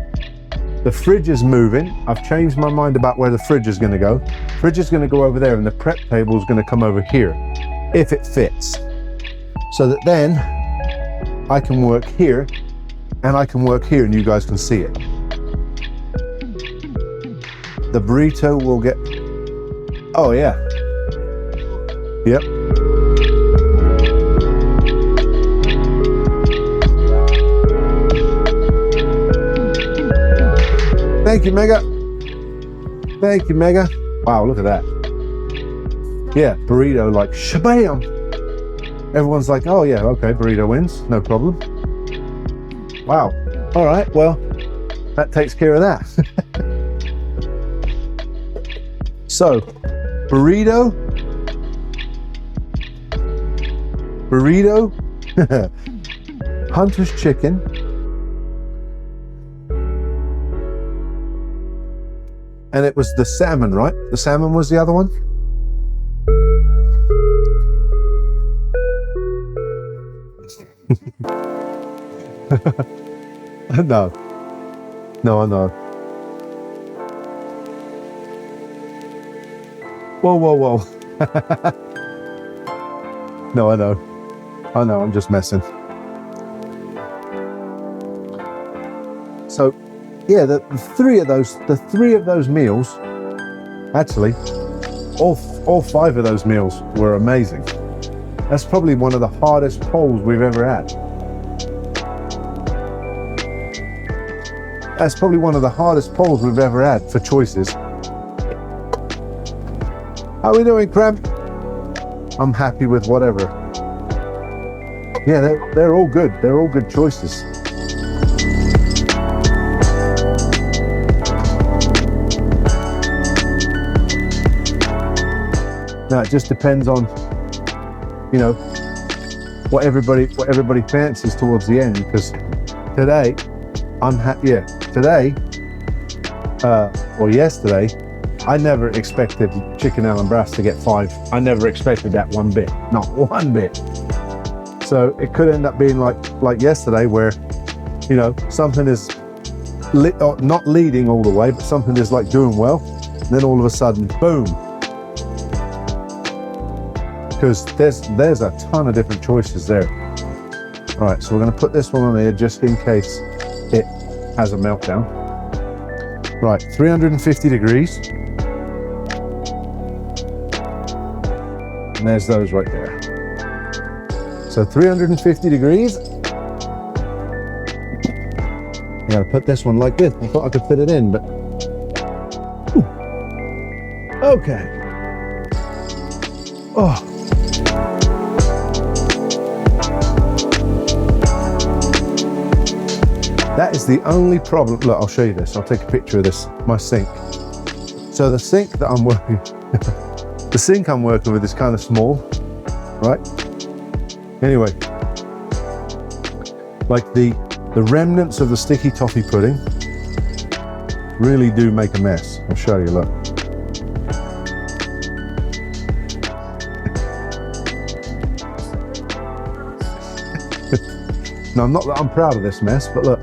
The fridge is moving. I've changed my mind about where the fridge is going to go. Fridge is going to go over there and the prep table is going to come over here, if it fits. So that then I can work here and I can work here and you guys can see it. The burrito will get, oh yeah. Yep. Thank you, Mega. Thank you, Mega. Wow, look at that. Yeah, burrito, like shabam. Everyone's like, oh yeah, okay, burrito wins, no problem. Wow. All right, well, that takes care of that. So, burrito, Hunter's chicken, and it was the salmon, right? The salmon was the other one? No, I know. Whoa. No, I know, I'm just messing. So, yeah, the three of those meals, actually, all five of those meals were amazing. That's probably one of the hardest polls we've ever had. That's probably one of the hardest polls we've ever had for choices. How are we doing, Cramp? I'm happy with whatever. Yeah, they're all good. They're all good choices. Now it just depends on, you know, what everybody fancies towards the end. Because today, I'm happy. Yeah, today, or yesterday, I never expected chicken Alhambras to get 5. I never expected that one bit, not one bit. So it could end up being like yesterday, where, you know, something is not leading all the way, but something is like doing well, and then all of a sudden, boom. Because there's a ton of different choices there. All right, so we're going to put this one on here just in case it has a meltdown. Right, 350 degrees. And there's those right there. So 350 degrees. I'm going to put this one like this. I thought I could fit it in, but... Ooh. Okay. Oh. That is the only problem. Look, I'll show you this. I'll take a picture of this, my sink. So the sink that I'm working, the sink I'm working with is kind of small, right? Anyway, like the remnants of the sticky toffee pudding really do make a mess. I'll show you, look. No, not that I'm proud of this mess, but look.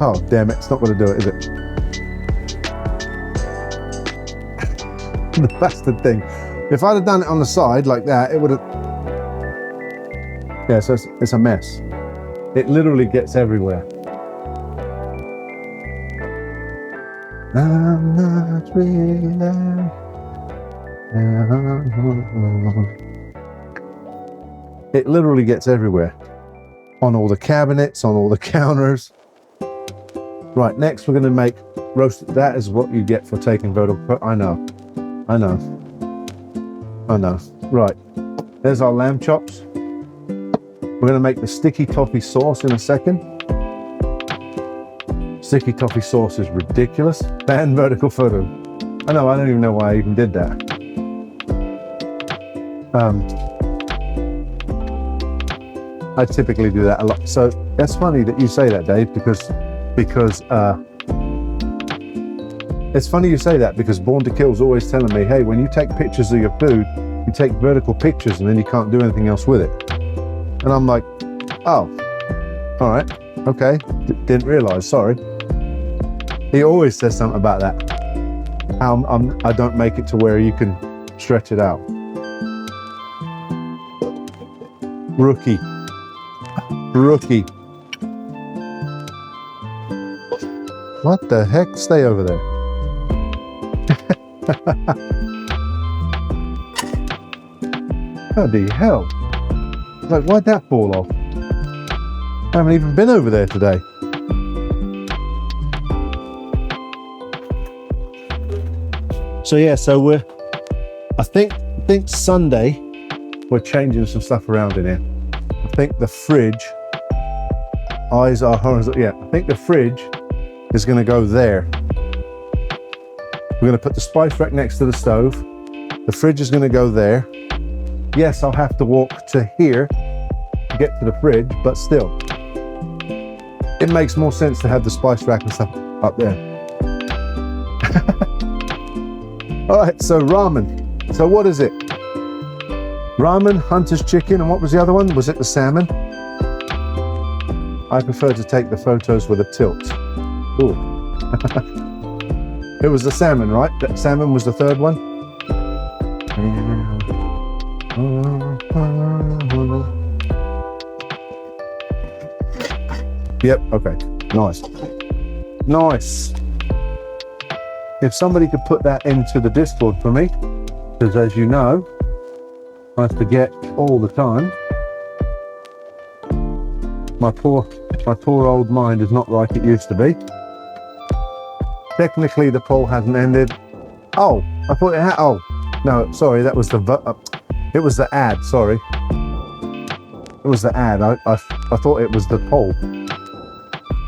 Oh, damn it, it's not going to do it, is it? The bastard thing. If I'd have done it on the side like that, it would have... Yeah, so it's a mess. It literally gets everywhere. I'm not really... It literally gets everywhere. On all the cabinets, on all the counters. Right, next we're going to make roasted. That is what you get for taking vertical. I know. Right, there's our lamb chops. We're going to make the sticky toffee sauce in a second. Sticky toffee sauce is ridiculous. Ban vertical photo. I know, I don't even know why I even did that. I typically do that a lot. So that's funny that you say that, Dave, because it's funny you say that, because Born to Kill's always telling me, hey, when you take pictures of your food, you take vertical pictures and then you can't do anything else with it. And I'm like, oh, all right, okay, didn't realize, sorry. He always says something about that. How I don't make it to where you can stretch it out. Rookie. What the heck? Stay over there. Bloody hell. Like, why'd that fall off? I haven't even been over there today. So yeah, so I think Sunday we're changing some stuff around in here. I think the fridge, eyes are horizontal. Yeah, I think the fridge is going to go there. We're going to put the spice rack next to the stove. The fridge is going to go there. Yes, I'll have to walk to here to get to the fridge, but still, it makes more sense to have the spice rack and stuff up there. All right, so ramen. So what is it? Ramen, Hunter's chicken, and what was the other one? Was it the salmon? I prefer to take the photos with a tilt. Ooh. It was the salmon, right? That salmon was the third one. Yep, okay. Nice. If somebody could put that into the Discord for me, because as you know, I forget all the time. My poor old mind is not like it used to be. Technically, the poll hasn't ended. Oh, I thought it had. Oh, no, sorry, that was it was the ad. Sorry, it was the ad. I thought it was the poll.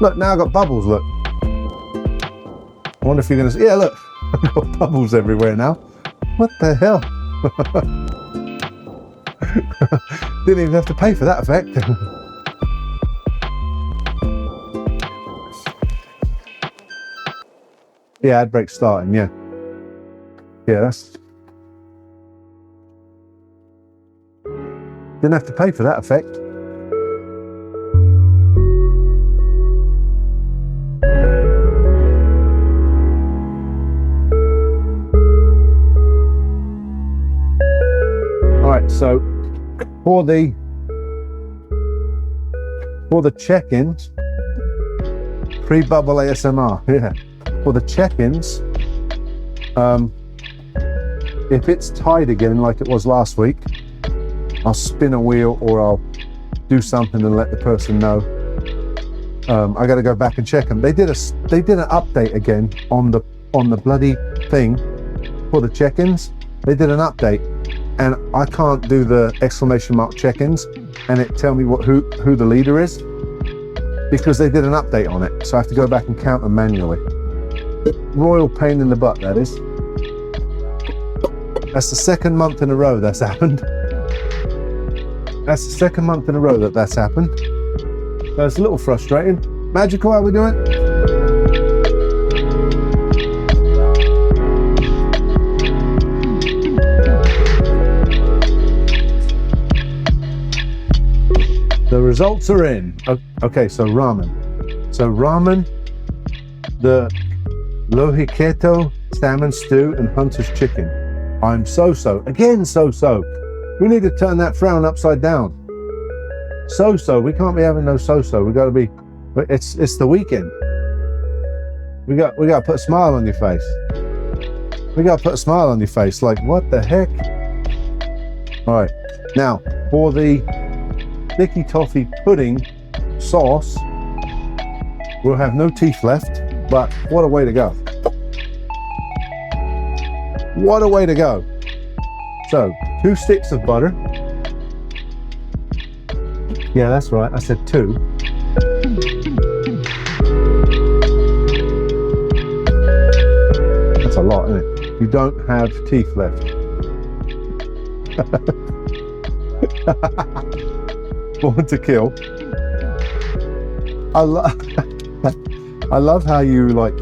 Look, now I've got bubbles. Look. I wonder if you're gonna see. Yeah, look, I've got bubbles everywhere now. What the hell? Didn't even have to pay for that effect. Yeah, ad break starting, yeah. Yeah, that's... Didn't have to pay for that effect. All right, so for the check-ins, pre-bubble ASMR, yeah. For the check-ins, if it's tied again like it was last week, I'll spin a wheel or I'll do something and let the person know. I got to go back and check them. They did an update again on the bloody thing for the check-ins. They did an update, and I can't do the exclamation mark check-ins and it tell me who the leader is, because they did an update on it. So I have to go back and count them manually. Royal pain in the butt, that is. That's the second month in a row that's happened. That's the second month in a row that's happened. So it's a little frustrating. Magical, how we doing? The results are in. Okay, so ramen. The Lohiketo salmon stew and Hunter's chicken. I'm so-so. Again, so-so. We need to turn that frown upside down. So-so. We can't be having no so-so. We got to be. It's the weekend. We got to put a smile on your face. We gotta put a smile on your face, like, what the heck? All right, now for the sticky toffee pudding sauce, we'll have no teeth left, but what a way to go. What a way to go. So, 2 sticks of butter. Yeah, that's right, I said 2. That's a lot, isn't it? You don't have teeth left. Born to kill. I love how you like,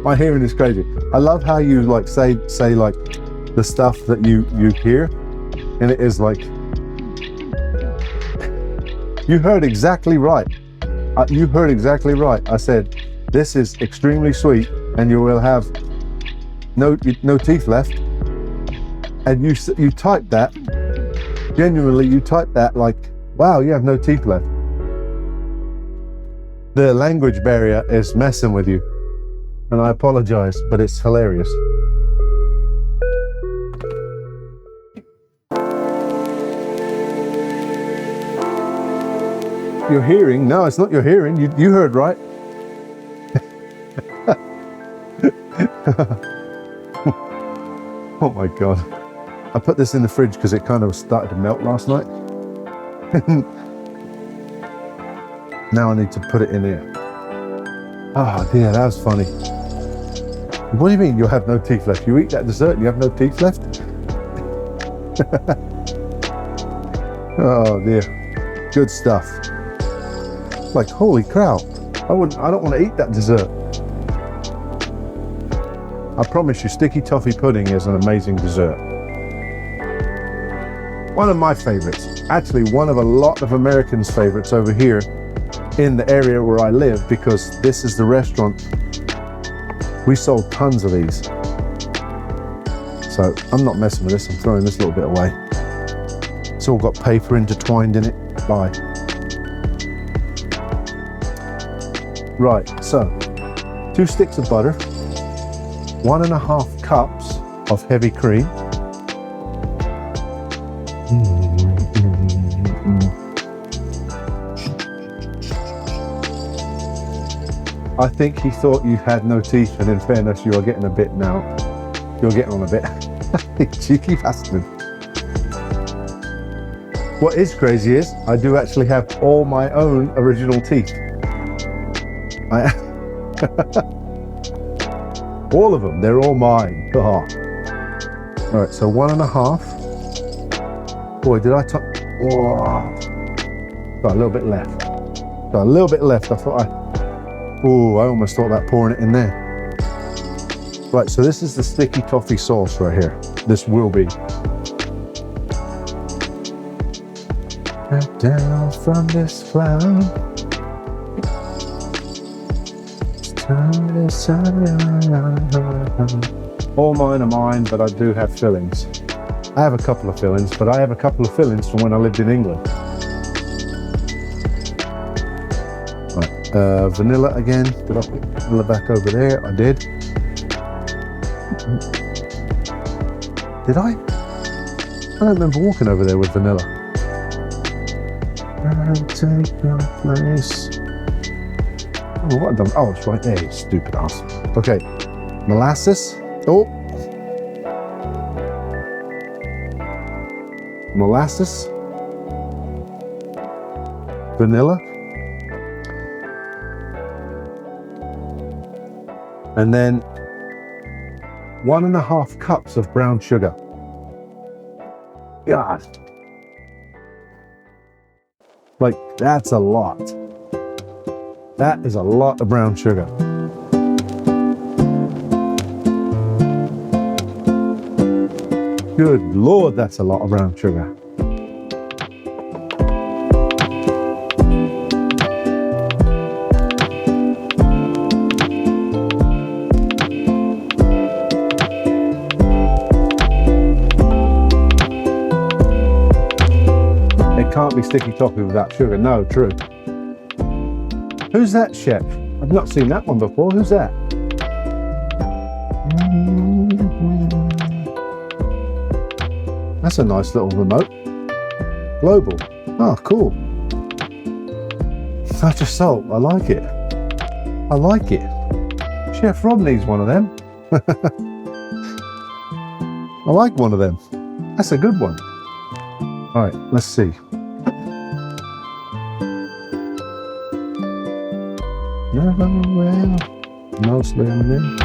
my hearing is crazy. I love how you like say like the stuff that you hear, and it is like, you heard exactly right. You heard exactly right. I said, this is extremely sweet and you will have no teeth left. And you typed that, genuinely you typed that like, wow, you have no teeth left. The language barrier is messing with you. And I apologize, but it's hilarious. Your hearing? No, it's not your hearing. You heard right. Oh my God. I put this in the fridge because it kind of started to melt last night. Now I need to put it in here. Oh dear, that was funny. What do you mean you'll have no teeth left? You eat that dessert and you have no teeth left? Oh dear. Good stuff. Like, holy cow. I don't want to eat that dessert. I promise you, sticky toffee pudding is an amazing dessert. One of my favorites. Actually, one of a lot of Americans' favorites over here in the area where I live, because this is the restaurant. We sold tons of these. So I'm not messing with this. I'm throwing this little bit away. It's all got paper intertwined in it. Bye. Right, so 2 sticks of butter, 1.5 cups of heavy cream. I think he thought you had no teeth, and in fairness, you are getting a bit now. You're getting on a bit. Cheeky bastard. What is crazy is, I do actually have all my own original teeth. All of them, they're all mine. Oh. All right, so 1.5. Boy, did I got a little bit left. Got a little bit left. I almost thought about pouring it in there. Right, so this is the sticky toffee sauce right here. This will be. Right down from this cloud. All mine are mine, but I do have fillings. I have a couple of fillings, but I have a couple of fillings from when I lived in England. Right, vanilla again. Did I put vanilla back over there? I did. Did I? I don't remember walking over there with vanilla. Take your place. Oh, what I've done? Oh, it's right there, you stupid ass. Okay, molasses. Oh, molasses, vanilla, and then 1.5 cups of brown sugar. God, like that's a lot. That is a lot of brown sugar. Good Lord, that's a lot of brown sugar. It can't be sticky toffee without sugar. No, true. Who's that chef? I've not seen that one before. Who's that? That's a nice little remote. Global. Oh, cool. Touch of salt. I like it. I like it. Chef Rob needs one of them. I like one of them. That's a good one. All right, let's see. Mostly I'm in.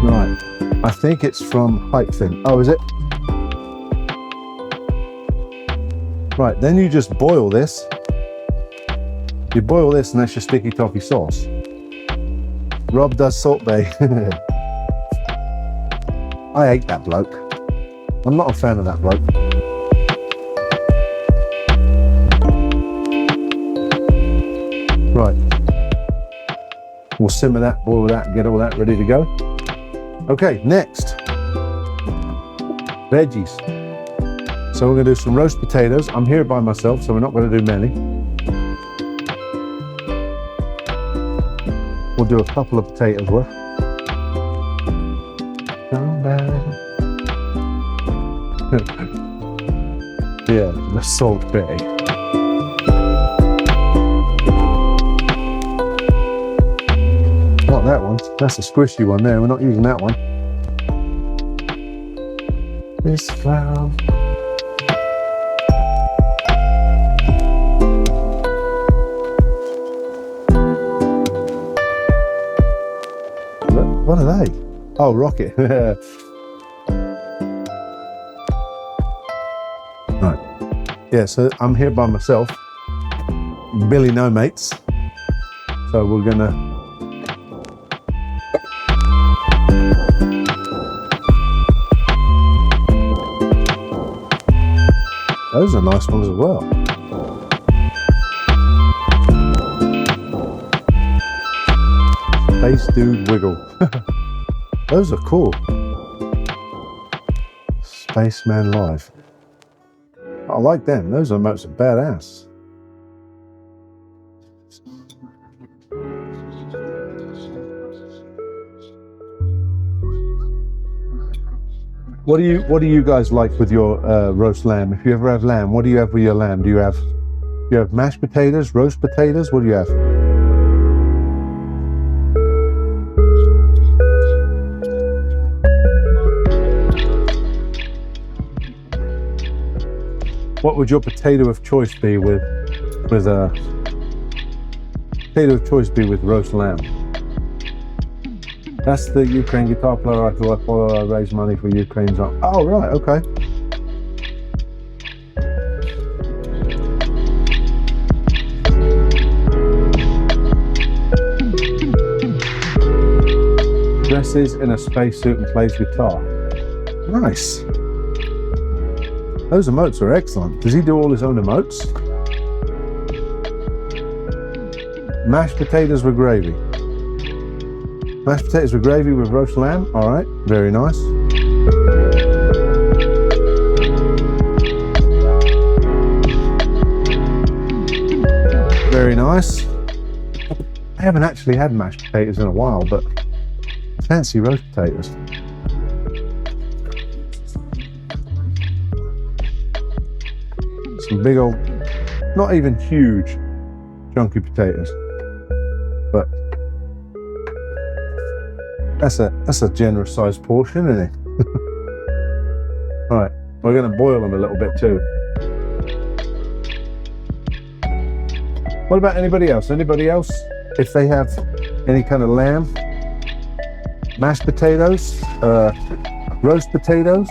Right, I think it's from Height Fin. Oh, is it? Right, then you just boil this. You boil this and that's your sticky toffee sauce. Rob does Salt Bay. I hate that bloke. I'm not a fan of that bloke. Right. We'll simmer that, boil that, get all that ready to go. Okay, next. Veggies. So we're going to do some roast potatoes. I'm here by myself, so we're not going to do many. We'll do a couple of potatoes worth. Yeah, the Salt Bay. Not that one. That's a squishy one there. We're not using that one. This cloud. What are they? Oh, rocket. Right. Yeah, so I'm here by myself. Billy no mates. So we're gonna those are nice ones as well. Space Dude Wiggle. Those are cool. Spaceman Live. I like them. Those emotes are badass. What do you guys like with your roast lamb? If you ever have lamb, what do you have with your lamb? Do you have mashed potatoes, roast potatoes? What do you have? What would your potato of choice be with roast lamb? That's the Ukraine guitar player who I follow. I raise money for Ukraine's art. Oh, right, okay. Dresses in a spacesuit and plays guitar. Nice. Those emotes are excellent. Does he do all his own emotes? Mashed potatoes with gravy. Mashed potatoes with gravy with roast lamb. All right, very nice. Very nice. I haven't actually had mashed potatoes in a while, but I fancy roast potatoes. Some big old, not even huge, chunky potatoes, but that's a generous sized portion, isn't it? All right, we're going to boil them a little bit too. What about anybody else? Anybody else? If they have any kind of lamb, mashed potatoes, roast potatoes,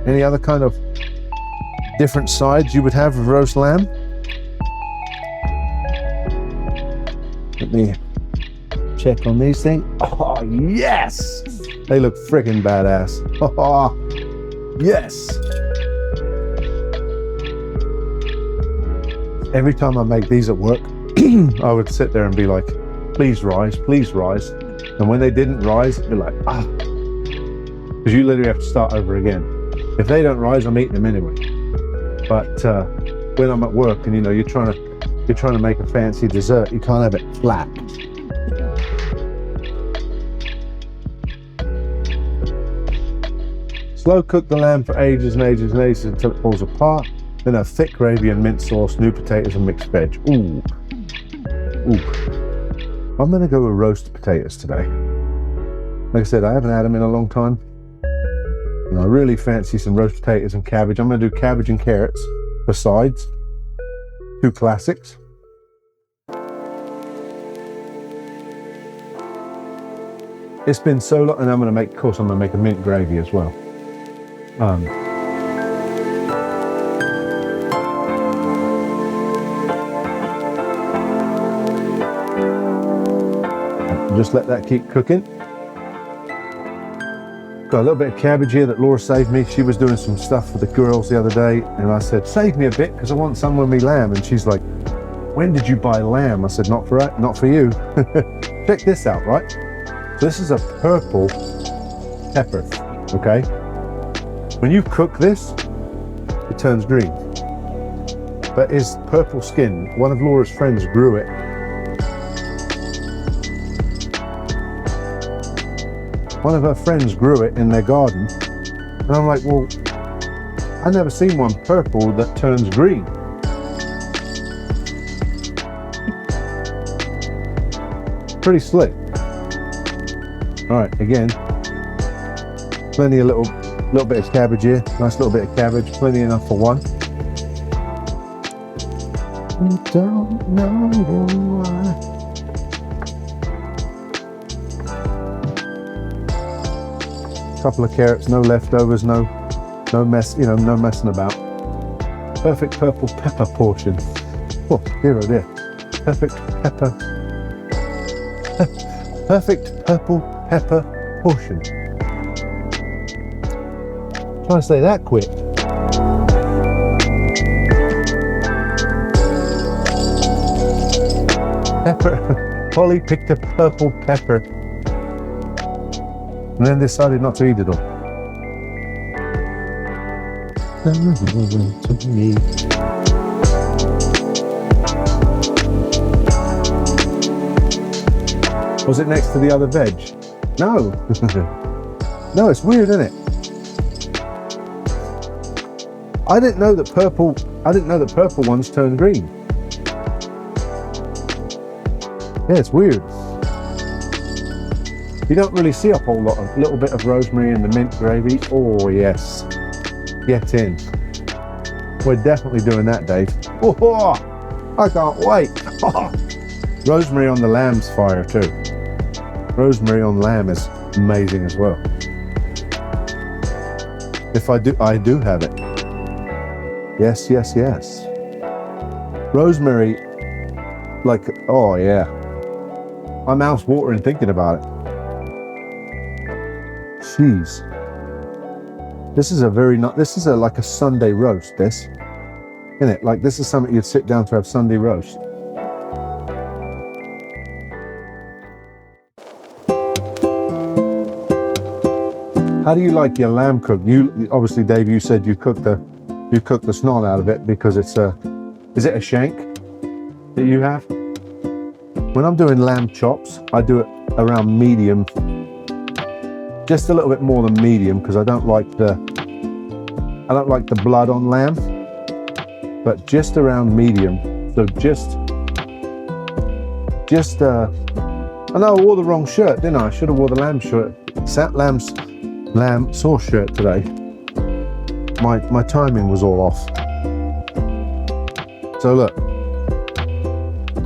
any other kind of different sides you would have of roast lamb? Let me check on these things. Oh, yes! They look freaking badass. Oh, yes! Every time I make these at work, I would sit there and be like, please rise, please rise. And when they didn't rise, I'd be like, ah. Because you literally have to start over again. If they don't rise, I'm eating them anyway. But when I'm at work and you're trying to make a fancy dessert, you can't have it flat. Slow cook the lamb for ages and ages and ages until it falls apart. Then have thick gravy and mint sauce, new potatoes and mixed veg. Ooh. Ooh. I'm gonna go with roast potatoes today. Like I said, I haven't had them in a long time. And I really fancy some roast potatoes and cabbage. I'm gonna do cabbage and carrots for sides. Two classics. It's been so long, and I'm gonna make, of course, I'm gonna make a mint gravy as well. Just let that keep cooking. Got a little bit of cabbage here that Laura saved me. She was doing some stuff for the girls the other day, and I said, save me a bit because I want some with me lamb. And she's like, when did you buy lamb? I said, not for you. Check this out, right? So this is a purple pepper, okay? When you cook this, it turns green. But it's purple skin. One of Laura's friends grew it. One of her friends grew it in their garden. And I'm like, well, I've never seen one purple that turns green. Pretty slick. All right, again, plenty of little bit of cabbage here. Nice little bit of cabbage, plenty enough for one. Don't know why. Couple of carrots, no leftovers, no mess, no messing about. Perfect purple pepper portion. Oh, dear, oh dear. Perfect purple pepper portion. Try to say that quick. Pepper. Polly picked a purple pepper and then decided not to eat it all. Was it next to the other veg? No. No, it's weird, isn't it? I didn't know that purple ones turn green. Yeah, it's weird. You don't really see a whole lot of little bit of rosemary in the mint gravy. Oh yes, get in. We're definitely doing that, Dave. Oh, I can't wait. Rosemary on the lamb's fire too. Rosemary on lamb is amazing as well. If I do have it. Yes. Rosemary, like, oh yeah. My mouth's watering thinking about it. Jeez. This is like a Sunday roast, this. Isn't it? Like, this is something you'd sit down to have Sunday roast. How do you like your lamb cooked? You obviously, Dave, you said you cooked the snot out of it because is it a shank that you have? When I'm doing lamb chops, I do it around medium, just a little bit more than medium because I don't like the blood on lamb, but just around medium. So I know I wore the wrong shirt, didn't I? I should have wore the lamb shirt. Lamb sauce shirt today. My timing was all off. So look,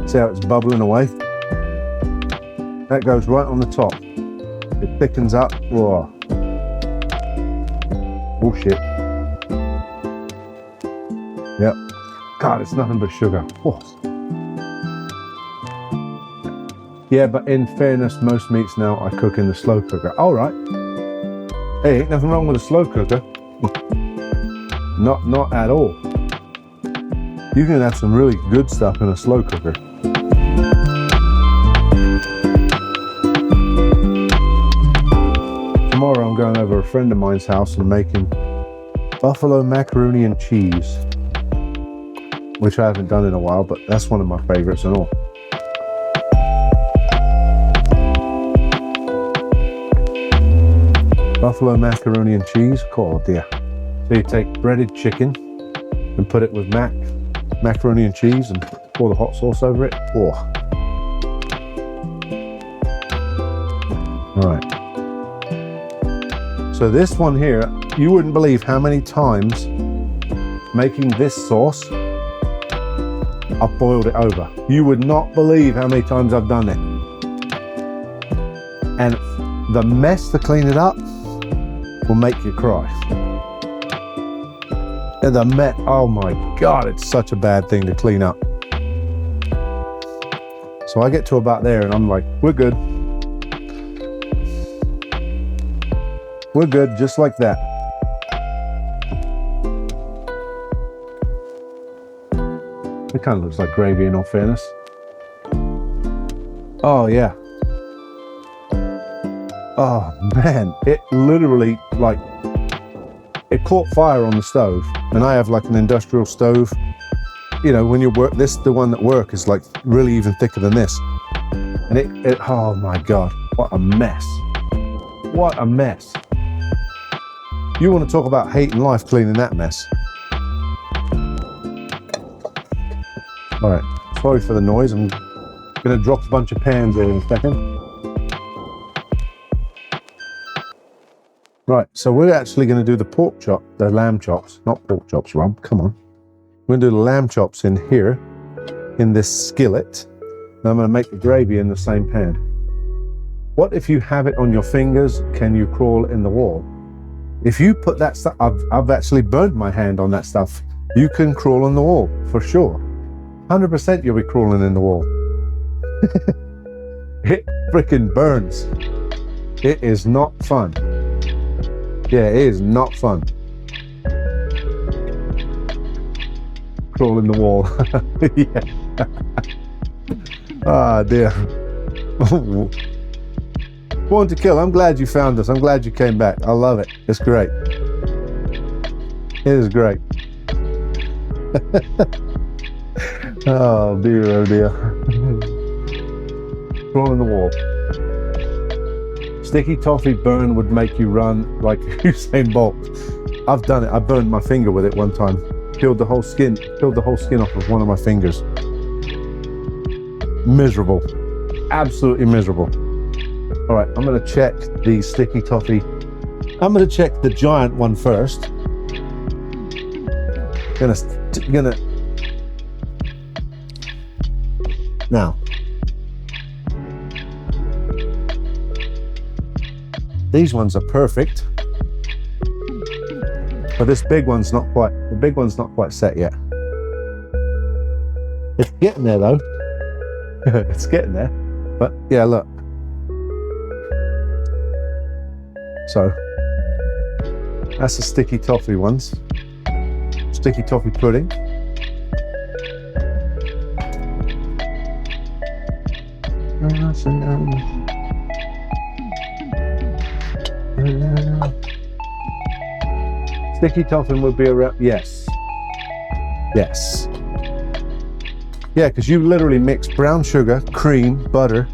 see how it's bubbling away? That goes right on the top. It thickens up. Whoa. Bullshit. Yep. God, it's nothing but sugar. Oh. Yeah, but in fairness, most meats now I cook in the slow cooker. All right. Hey, ain't nothing wrong with a slow cooker. Not at all. You can have some really good stuff in a slow cooker. Tomorrow I'm going over a friend of mine's house and making buffalo macaroni and cheese, which I haven't done in a while, but that's one of my favorites and all. Buffalo macaroni and cheese. Oh dear. So you take breaded chicken and put it with macaroni and cheese and pour the hot sauce over it. Oh. All right. So this one here, you wouldn't believe how many times making this sauce, I've boiled it over. You would not believe how many times I've done it. And the mess to clean it up will make you cry. And the mess, oh my God, it's such a bad thing to clean up. So I get to about there and I'm like, we're good. We're good, just like that. It kind of looks like gravy in all fairness. Oh yeah. Oh man, it literally like, it caught fire on the stove, and I have like an industrial stove. You know, when you work, the one that work is like really even thicker than this. And it oh my God, what a mess. What a mess. You want to talk about hating life cleaning that mess. All right, sorry for the noise. I'm gonna drop a bunch of pans in a second. Right, so we're actually gonna do the lamb chops, not pork chops, Rob, come on. We're gonna do the lamb chops in here, in this skillet. And I'm gonna make the gravy in the same pan. What if you have it on your fingers? Can you crawl in the wall? If you put that stuff, I've actually burned my hand on that stuff. You can crawl on the wall, for sure. 100% you'll be crawling in the wall. It freaking burns. It is not fun. Yeah, it is not fun. Crawl in the wall. Yeah. Ah, dear. Born to Kill, I'm glad you found us. I'm glad you came back. I love it. It's great. It is great. Oh dear, oh dear. Crawl in the wall. Sticky toffee burn would make you run like Usain Bolt. I've done it. I burned my finger with it one time. Peeled the whole skin off of one of my fingers. Miserable. Absolutely miserable. All right, I'm gonna check the sticky toffee. I'm gonna check the giant one first. Gonna now. These ones are perfect, but this big one's not quite. The big one's not quite set yet. It's getting there though. It's getting there, but yeah, look. So that's the sticky toffee ones. Sticky toffee pudding. Sticky toffee would be around, yes. Yes. Yeah, because you literally mix brown sugar, cream, butter,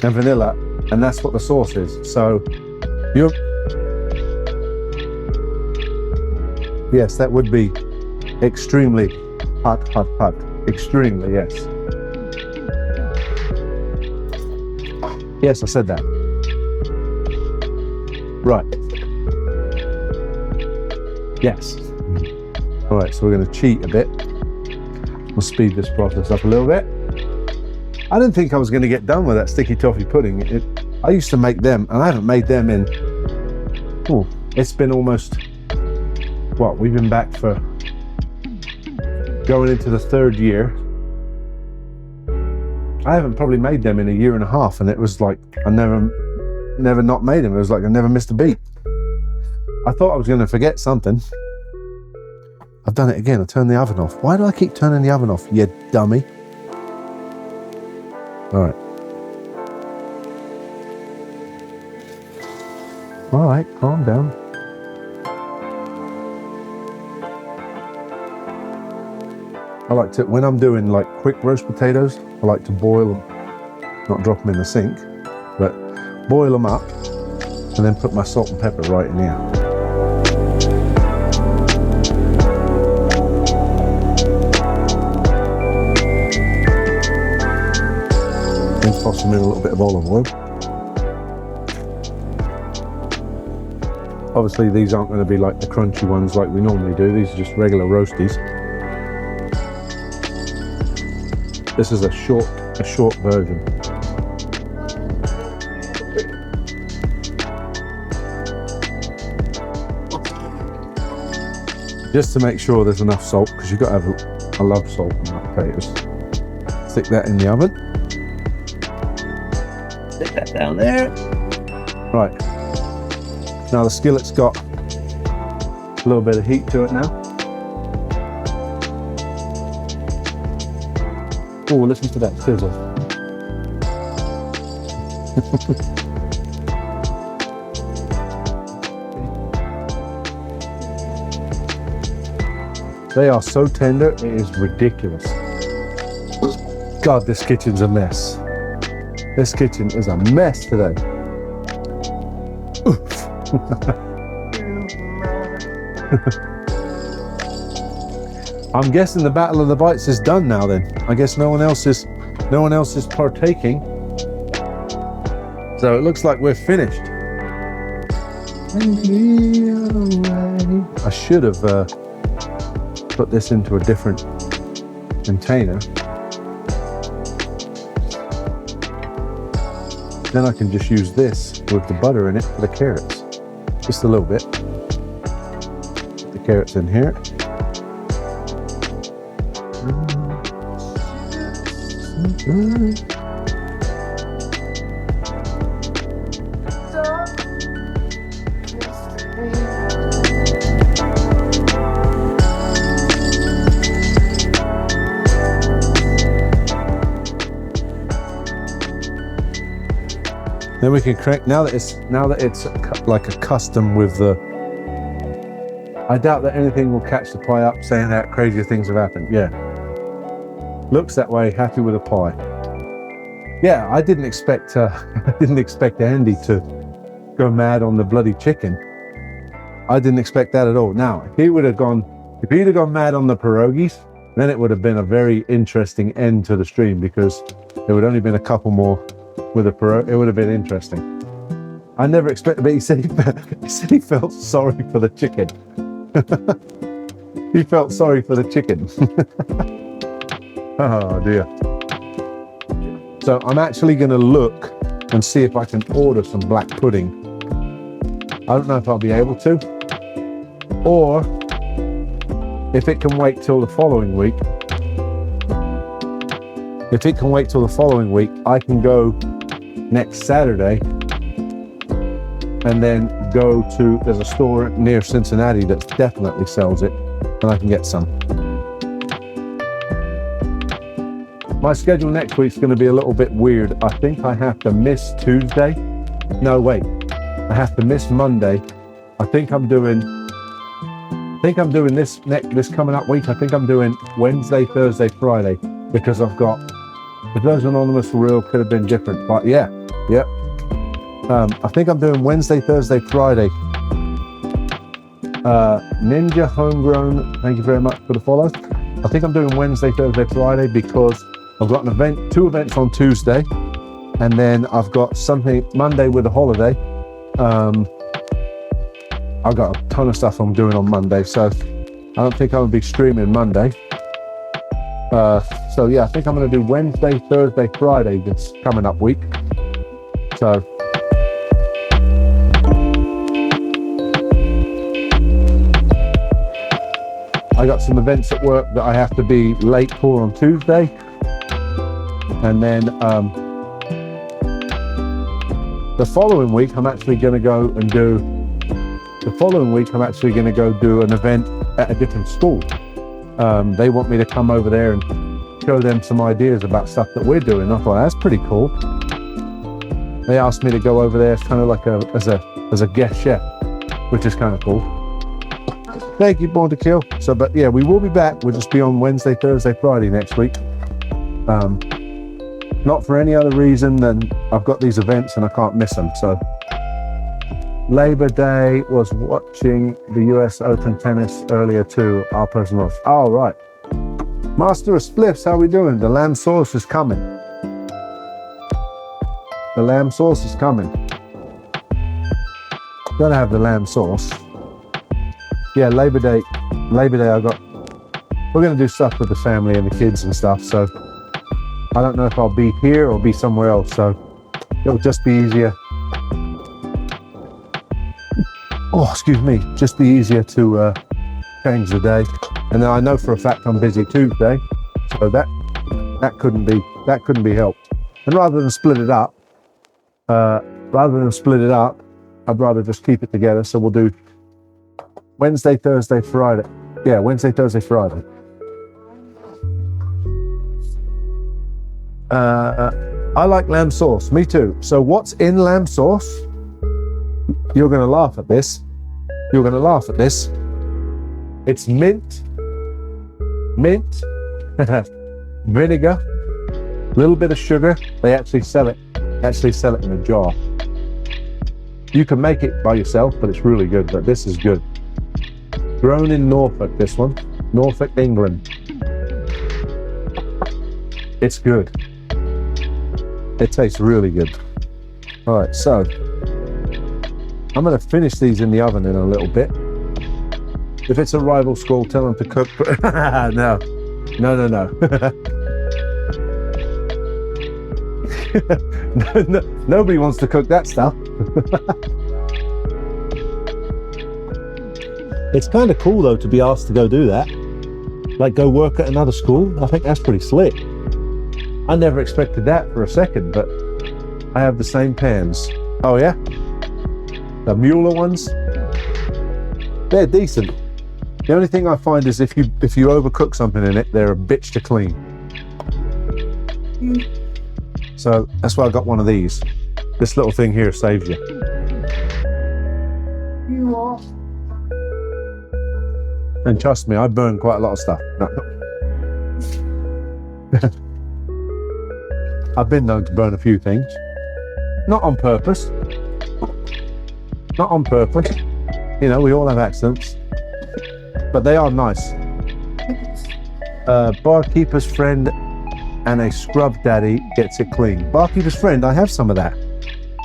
and vanilla, and that's what the sauce is. So yes, that would be extremely hot. Extremely, yes. Yes, I said that. Right. Yes. All right, so we're going to cheat a bit. We'll speed this process up a little bit. I didn't think I was going to get done with that sticky toffee pudding. I used to make them, and I haven't made them in, it's been almost, we've been back for going into the 3rd year. I haven't probably made them in a year and a half, and it was like, I never not made them. It was like I never missed a beat. I thought I was going to forget something. I've done it again. I turned the oven off. Why do I keep turning the oven off, you dummy? All right. All right, calm down. I like to, when I'm doing like quick roast potatoes, I like to boil them, not drop them in the sink, but boil them up and then put my salt and pepper right in here. Then toss them in a little bit of olive oil. Obviously these aren't going to be like the crunchy ones like we normally do. These are just regular roasties. This is a short version. Just to make sure there's enough salt, because you've got to have, I love salt in my potatoes. Stick that in the oven. Stick that down there. Right. Now the skillet's got a little bit of heat to it now. Oh, listen to that sizzle. They are so tender, it is ridiculous. God, this kitchen's a mess. This kitchen is a mess today. I'm guessing the battle of the bites is done now then. I guess no one else is partaking. So it looks like we're finished. I should have put this into a different container. Then I can just use this with the butter in it for the carrots. Just a little bit. Put the carrots in here. Then we can crank, now that it's like accustomed with the, I doubt that anything will catch the pie up saying that crazier things have happened. Yeah. Looks that way, happy with a pie. Yeah, I didn't expect Andy to go mad on the bloody chicken. I didn't expect that at all. Now, if he'd have gone mad on the pierogies, then it would have been a very interesting end to the stream, because there would only been a couple more with a pierogi. It would have been interesting. I never expected, but he said he felt sorry for the chicken. He felt sorry for the chicken. Oh dear. So I'm actually going to look and see if I can order some black pudding. I don't know if I'll be able to, or if it can wait till the following week. If it can wait till the following week, I can go next Saturday and then go to, there's a store near Cincinnati that definitely sells it, and I can get some. My schedule next week's going to be a little bit weird. I think I have to miss Tuesday. No, wait. I have to miss Monday. I think I'm doing this coming up week. I think I'm doing Wednesday, Thursday, Friday, because I've got, if those anonymous for real could have been different, but yeah. I think I'm doing Wednesday, Thursday, Friday. Ninja Homegrown, thank you very much for the follow. I think I'm doing Wednesday, Thursday, Friday, because I've got two events on Tuesday, and then I've got something Monday with a holiday. I've got a ton of stuff I'm doing on Monday, so I don't think I'm gonna be streaming Monday. So yeah, I think I'm gonna do Wednesday, Thursday, Friday this coming up week. So I got some events at work that I have to be late for on Tuesday. And then the following week, I'm actually going to go do an event at a different school. They want me to come over there and show them some ideas about stuff that we're doing. I thought that's pretty cool. They asked me to go over there kind of like as a guest chef, which is kind of cool. Thank you, Born to Kill. So, but yeah, we will be back. We'll just be on Wednesday, Thursday, Friday next week. Not for any other reason than I've got these events and I can't miss them. So Labor Day was watching the US Open tennis earlier too. Our personal. Oh, right. Master of Spliffs, how we doing? The lamb sauce is coming. The lamb sauce is coming. Gotta have the lamb sauce. Yeah, Labor Day we're gonna do stuff with the family and the kids and stuff, so I don't know if I'll be here or be somewhere else, so it'll just be easier. Oh, excuse me, just be easier to change the day. And then I know for a fact I'm busy Tuesday, so that couldn't be helped. And rather than split it up, I'd rather just keep it together. So we'll do Wednesday, Thursday, Friday. Yeah, Wednesday, Thursday, Friday. I like lamb sauce. Me too. So what's in lamb sauce? You're going to laugh at this. It's mint, vinegar, a little bit of sugar. They actually sell it in a jar. You can make it by yourself, but it's really good. But this is good. Grown in Norfolk, this one. Norfolk, England. It's good. It tastes really good. All right, so I'm going to finish these in the oven in a little bit. If it's a rival school, tell them to cook. No. No, nobody wants to cook that stuff. It's kind of cool though to be asked to go do that. Like go work at another school. I think that's pretty slick. I never expected that for a second, but I have the same pans. Oh yeah? The Mueller ones? They're decent. The only thing I find is if you overcook something in it, they're a bitch to clean. So that's why I got one of these. This little thing here saves you. And trust me, I burn quite a lot of stuff. I've been known to burn a few things. Not on purpose. You know, we all have accidents. But they are nice. Barkeeper's friend and a scrub daddy gets it clean. Barkeeper's friend, I have some of that.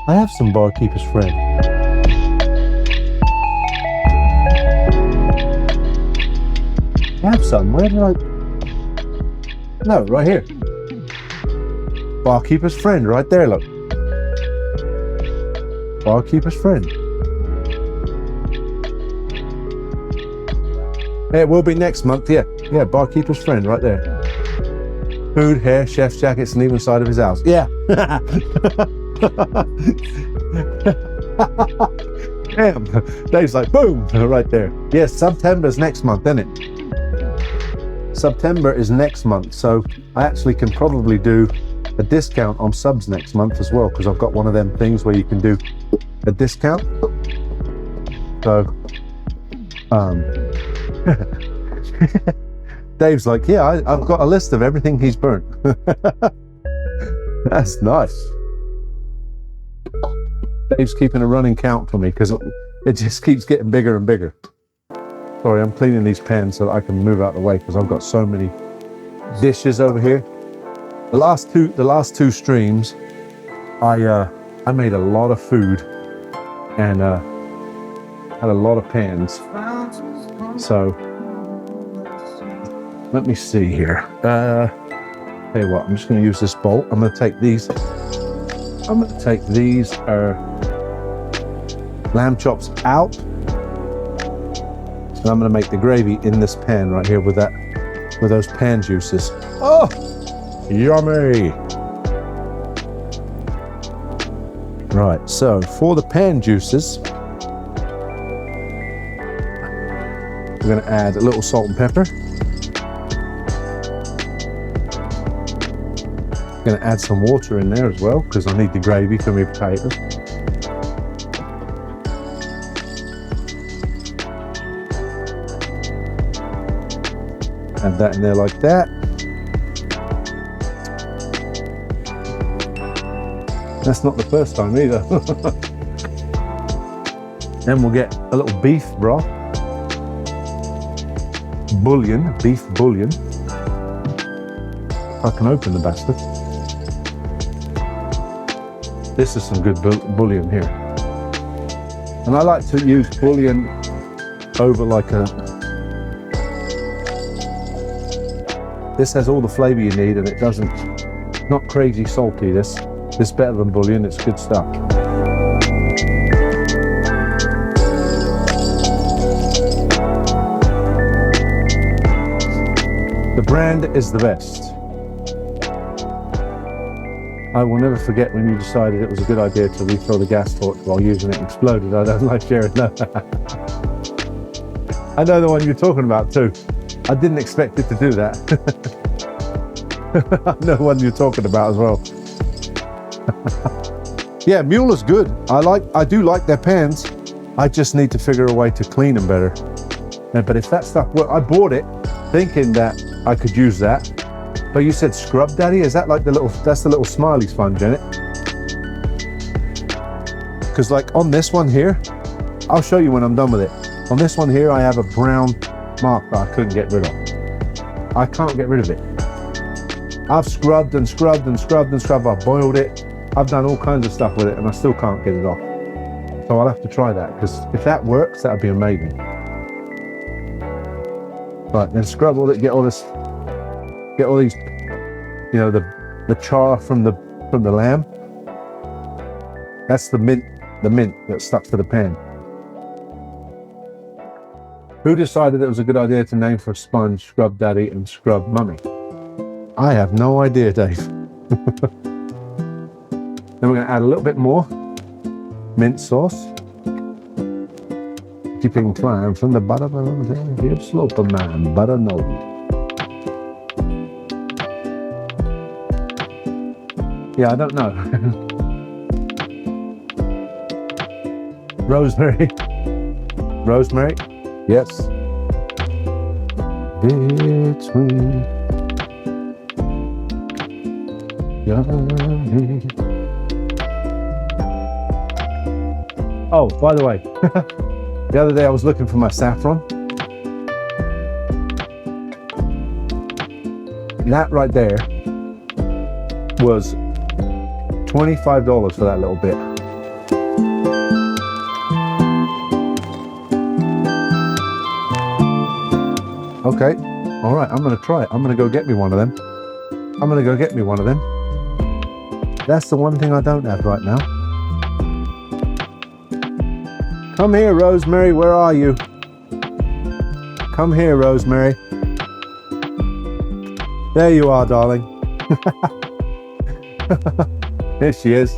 I have some barkeeper's friend. I have some. Where did I? No, right here. Barkeeper's friend, right there. Look. Barkeeper's friend. It will be next month, yeah. Yeah, barkeeper's friend right there. Food, hair, chef's jackets, and even side of his house. Yeah. Damn. Dave's like, boom, right there. Yes, September's next month, isn't it? September is next month, so I actually can probably do a discount on subs next month as well, because I've got one of them things where you can do a discount. So, Dave's like, yeah, I've got a list of everything he's burnt. That's nice. Dave's keeping a running count for me because it just keeps getting bigger and bigger. Sorry, I'm cleaning these pans so that I can move out of the way because I've got so many dishes over here. The last two streams, I made a lot of food and had a lot of pans. So let me see here. Tell you what, I'm just going to use this bowl. I'm going to take these lamb chops out, and I'm going to make the gravy in this pan right here with those pan juices. Oh, yummy! Right, so for the pan juices, we're going to add a little salt and pepper. I'm going to add some water in there as well because I need the gravy for my potatoes. Add that in there like that. That's not the first time either. Then we'll get a little beef broth. Bouillon, beef bouillon. I can open the bastard. This is some good bouillon here. And I like to use bouillon over like a... This has all the flavor you need and it doesn't, not crazy salty this. This is better than bouillon, it's good stuff. The brand is the best. I will never forget when you decided it was a good idea to refill the gas torch while using it and exploded. I don't like sharing that. I know the one you're talking about too. I didn't expect it to do that. I know the one you're talking about as well. Yeah, Mule is good. I do like their pans. I just need to figure a way to clean them better. But if that stuff works, I bought it thinking that I could use that. But you said Scrub Daddy? Is that like that's the little smiley sponge in it? Because like on this one here, I'll show you when I'm done with it. On this one here, I have a brown mark that I couldn't get rid of. I can't get rid of it. I've scrubbed and scrubbed and scrubbed and scrubbed. I've boiled it. I've done all kinds of stuff with it and I still can't get it off. So I'll have to try that because if that works, that'd be amazing. Right, then scrub all it, get all these, you know, the char from the lamb. That's the mint that's stuck to the pan. Who decided it was a good idea to name for a sponge Scrub Daddy and Scrub Mummy? I have no idea, Dave. Then we're going to add a little bit more mint sauce. Keeping climb from the bottom of the hill slope of man, but I know. Yeah, I don't know. Rosemary. Rosemary? Yes. Between your knees. Oh, by the way, the other day I was looking for my saffron. That right there was $25 for that little bit. Okay, all right, I'm gonna try it. I'm gonna go get me one of them. That's the one thing I don't have right now. Come here, Rosemary, where are you? Come here, Rosemary. There you are, darling. Here she is.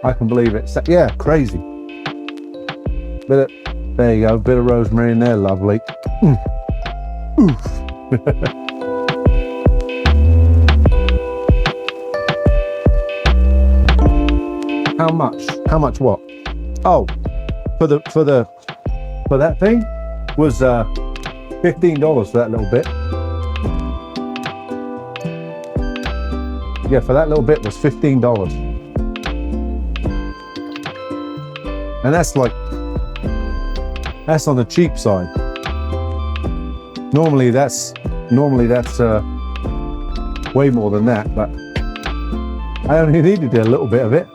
I can believe it. Yeah, crazy. There you go, bit of rosemary in there, lovely. Oof. How much? How much what? Oh, for that thing was $15 for that little bit. Yeah, for that little bit was $15. And that's on the cheap side. Normally that's way more than that, but I only needed a little bit of it.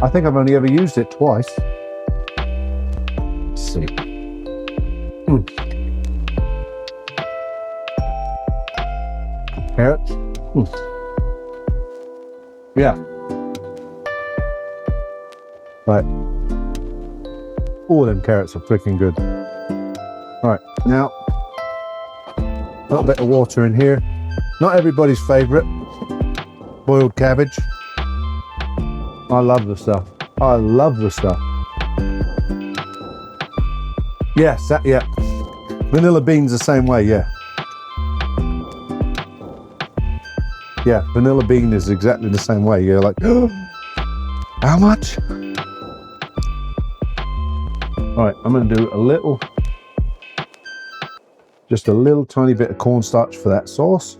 I think I've only ever used it twice. Let's see. Carrots. Yeah. Right. All them carrots are freaking good. All right, now a little bit of water in here. Not everybody's favorite, boiled cabbage. I love the stuff. I love the stuff. Yes, yeah. Vanilla beans the same way, yeah. Yeah, vanilla bean is exactly the same way. You're like, oh, how much? All right, I'm gonna do just a little tiny bit of cornstarch for that sauce.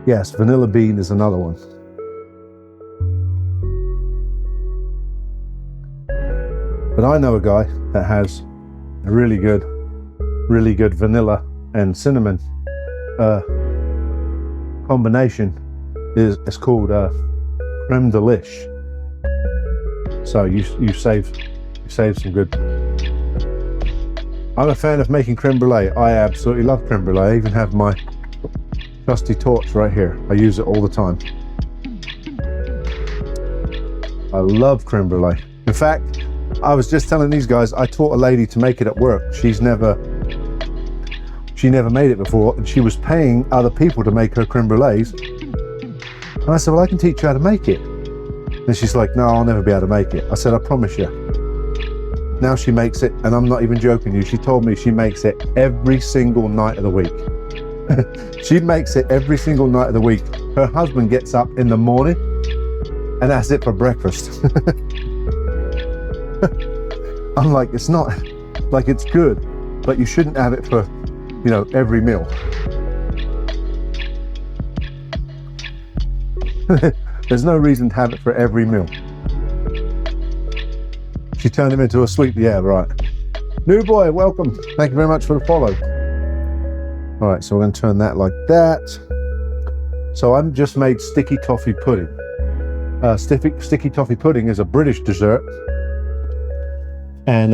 Yes, vanilla bean is another one. But I know a guy that has a really good vanilla and cinnamon combination. It's called creme delish. So you save some good. I'm a fan of making creme brulee. I absolutely love creme brulee. I even have my trusty torch right here. I use it all the time. I love creme brulee. In fact, I was just telling these guys, I taught a lady to make it at work. She never made it before, and she was paying other people to make her creme brulees. And I said, well, I can teach you how to make it. And she's like, no, I'll never be able to make it. I said, I promise you. Now she makes it, and I'm not even joking you. She told me she makes it every single night of the week. She makes it every single night of the week. Her husband gets up in the morning, and that's it for breakfast. I'm like, it's not, like, it's good, but you shouldn't have it for, every meal. There's no reason to have it for every meal. She turned him into a sweet, yeah, right. New boy, welcome. Thank you very much for the follow. All right, so we're going to turn that like that. So I've just made sticky toffee pudding. Sticky toffee pudding is a British dessert. And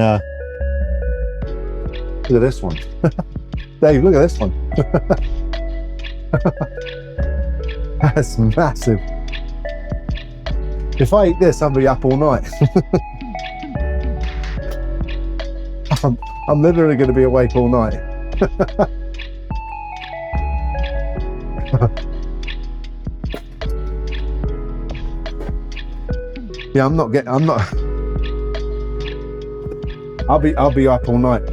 look at this one. Dave, look at this one. That's massive. If I eat this, I'll be up all night. I'm literally going to be awake all night. Yeah, I'll be up all night.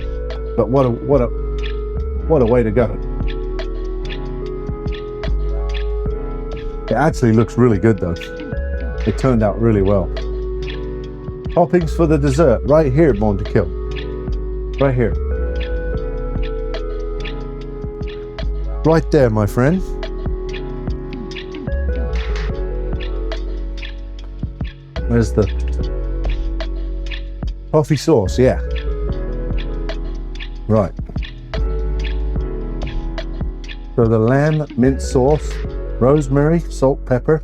But what a way to go. It actually looks really good though. It turned out really well. Toppings for the dessert right here, Born to Kill. Right here. Right there, my friend. Where's the toffee sauce? Yeah. Right. So the lamb mint sauce, rosemary, salt, pepper,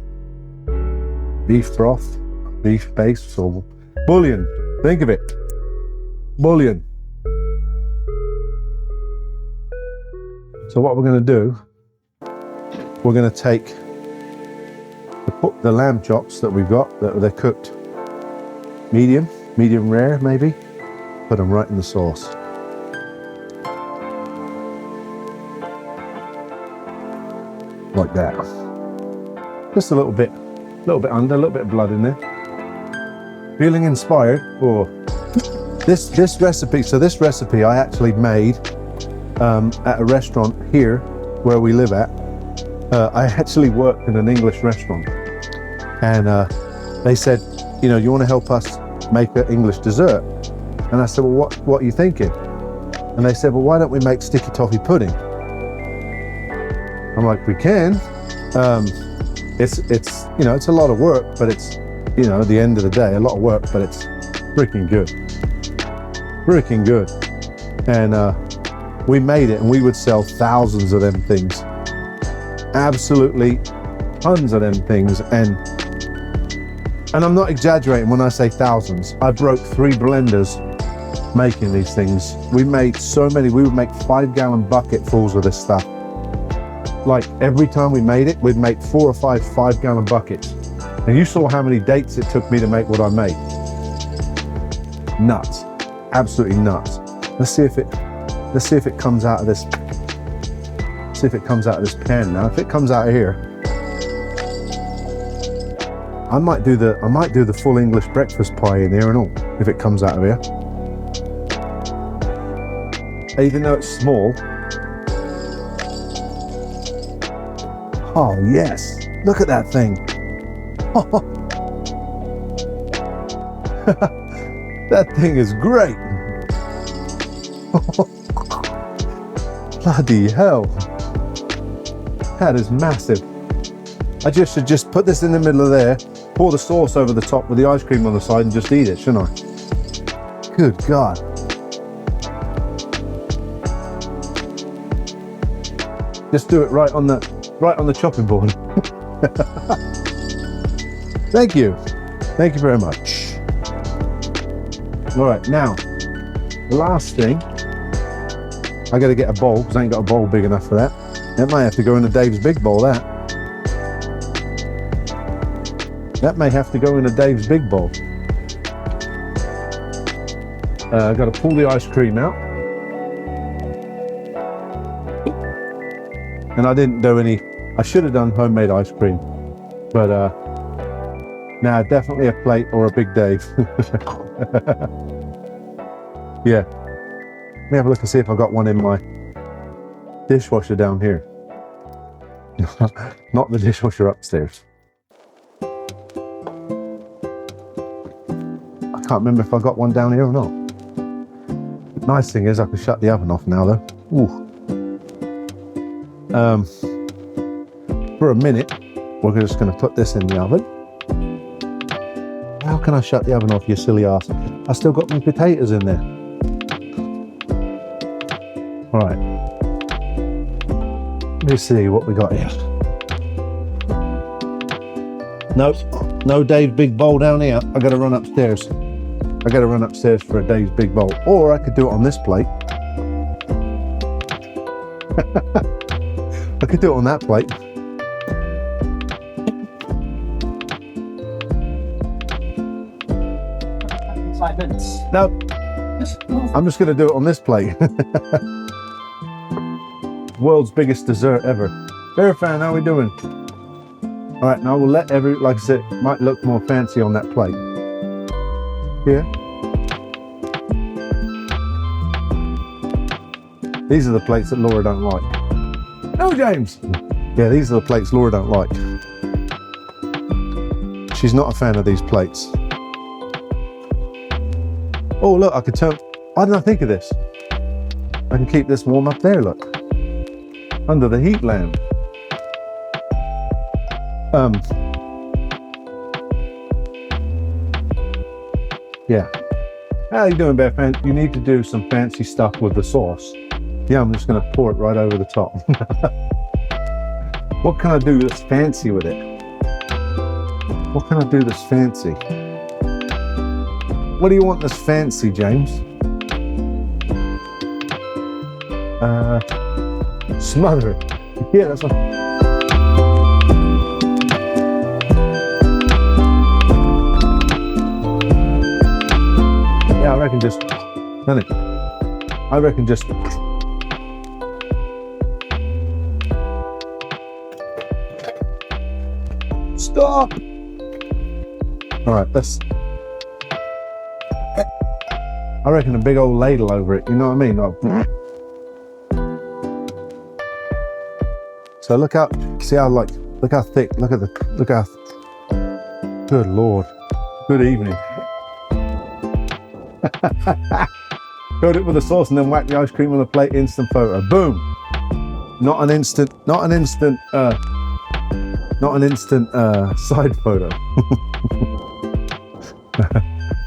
beef broth, beef base, so bouillon. Think of it. Bouillon. So what we're going to do, we're going to take the lamb chops that we've got, that they're cooked medium rare maybe, put them right in the sauce. Like that. Just a little bit under, a little bit of blood in there. Feeling inspired for this recipe. So this recipe I actually made at a restaurant here where we live at. I actually worked in an English restaurant, and they said, you want to help us make an English dessert? And I said, well, what are you thinking? And they said, well, why don't we make sticky toffee pudding? I'm like, we can. It's it's a lot of work, but it's at the end of the day, a lot of work, but it's freaking good. And we made it, and we would sell thousands of them things. Absolutely tons of them things. And I'm not exaggerating when I say thousands. I broke 3 blenders making these things. We made so many. We would make 5-gallon bucketfuls of this stuff. Like every time we made it, we'd make 4 or 5 5-gallon buckets. And you saw how many dates it took me to make what I made. Nuts. Absolutely nuts. Let's see if it comes out of this. See if it comes out of this pan now. If it comes out of here, I might do the full English breakfast pie in here and all, if it comes out of here. Even though it's small. Oh yes, look at that thing. That thing is great. Bloody hell. That is massive. I should just put this in the middle of there, pour the sauce over the top with the ice cream on the side and just eat it, shouldn't I? Good God. Just do it right on the chopping board. Thank you. Thank you very much. All right, now, last thing, I got to get a bowl because I ain't got a bowl big enough for that. That might have to go into Dave's big bowl, that. That may have to go into Dave's big bowl. I got to pull the ice cream out. And I didn't do any, I should have done homemade ice cream. But now definitely a plate or a Big Dave. Yeah. Let me have a look and see if I got one in my dishwasher down here. Not the dishwasher upstairs. I can't remember if I got one down here or not. The nice thing is I can shut the oven off now though. Ooh. For a minute, we're just going to put this in the oven. How can I shut the oven off, you silly ass? I still got my potatoes in there. All right. Let me see what we got here. Nope, no Dave's big bowl down here. I got to run upstairs. I got to run upstairs for a Dave's big bowl, or I could do it on this plate. I could do it on that plate. No, I'm just going to do it on this plate. World's biggest dessert ever. Bear fan, how we doing? All right, now we'll let like I said, it might look more fancy on that plate. Here. These are the plates that Laura don't like. No, James. Yeah, these are the plates Laura don't like. She's not a fan of these plates. Oh, look, I could turn, why didn't I think of this? I can keep this warm up there, look. Under the heat lamp. Yeah. How you doing, Bear Fan? You need to do some fancy stuff with the sauce. Yeah, I'm just going to pour it right over the top. What can I do that's fancy with it? What can I do that's fancy? What do you want that's fancy, James? Smother it. Yeah, that's what. Yeah, I reckon just, done it. I reckon just. Stop! All right, let's. I reckon a big old ladle over it, you know what I mean? Like, so look how, see how like, look how thick, look how, good Lord, good evening. Filled it with the sauce and then whack the ice cream on the plate, instant photo, boom. Not an instant side photo.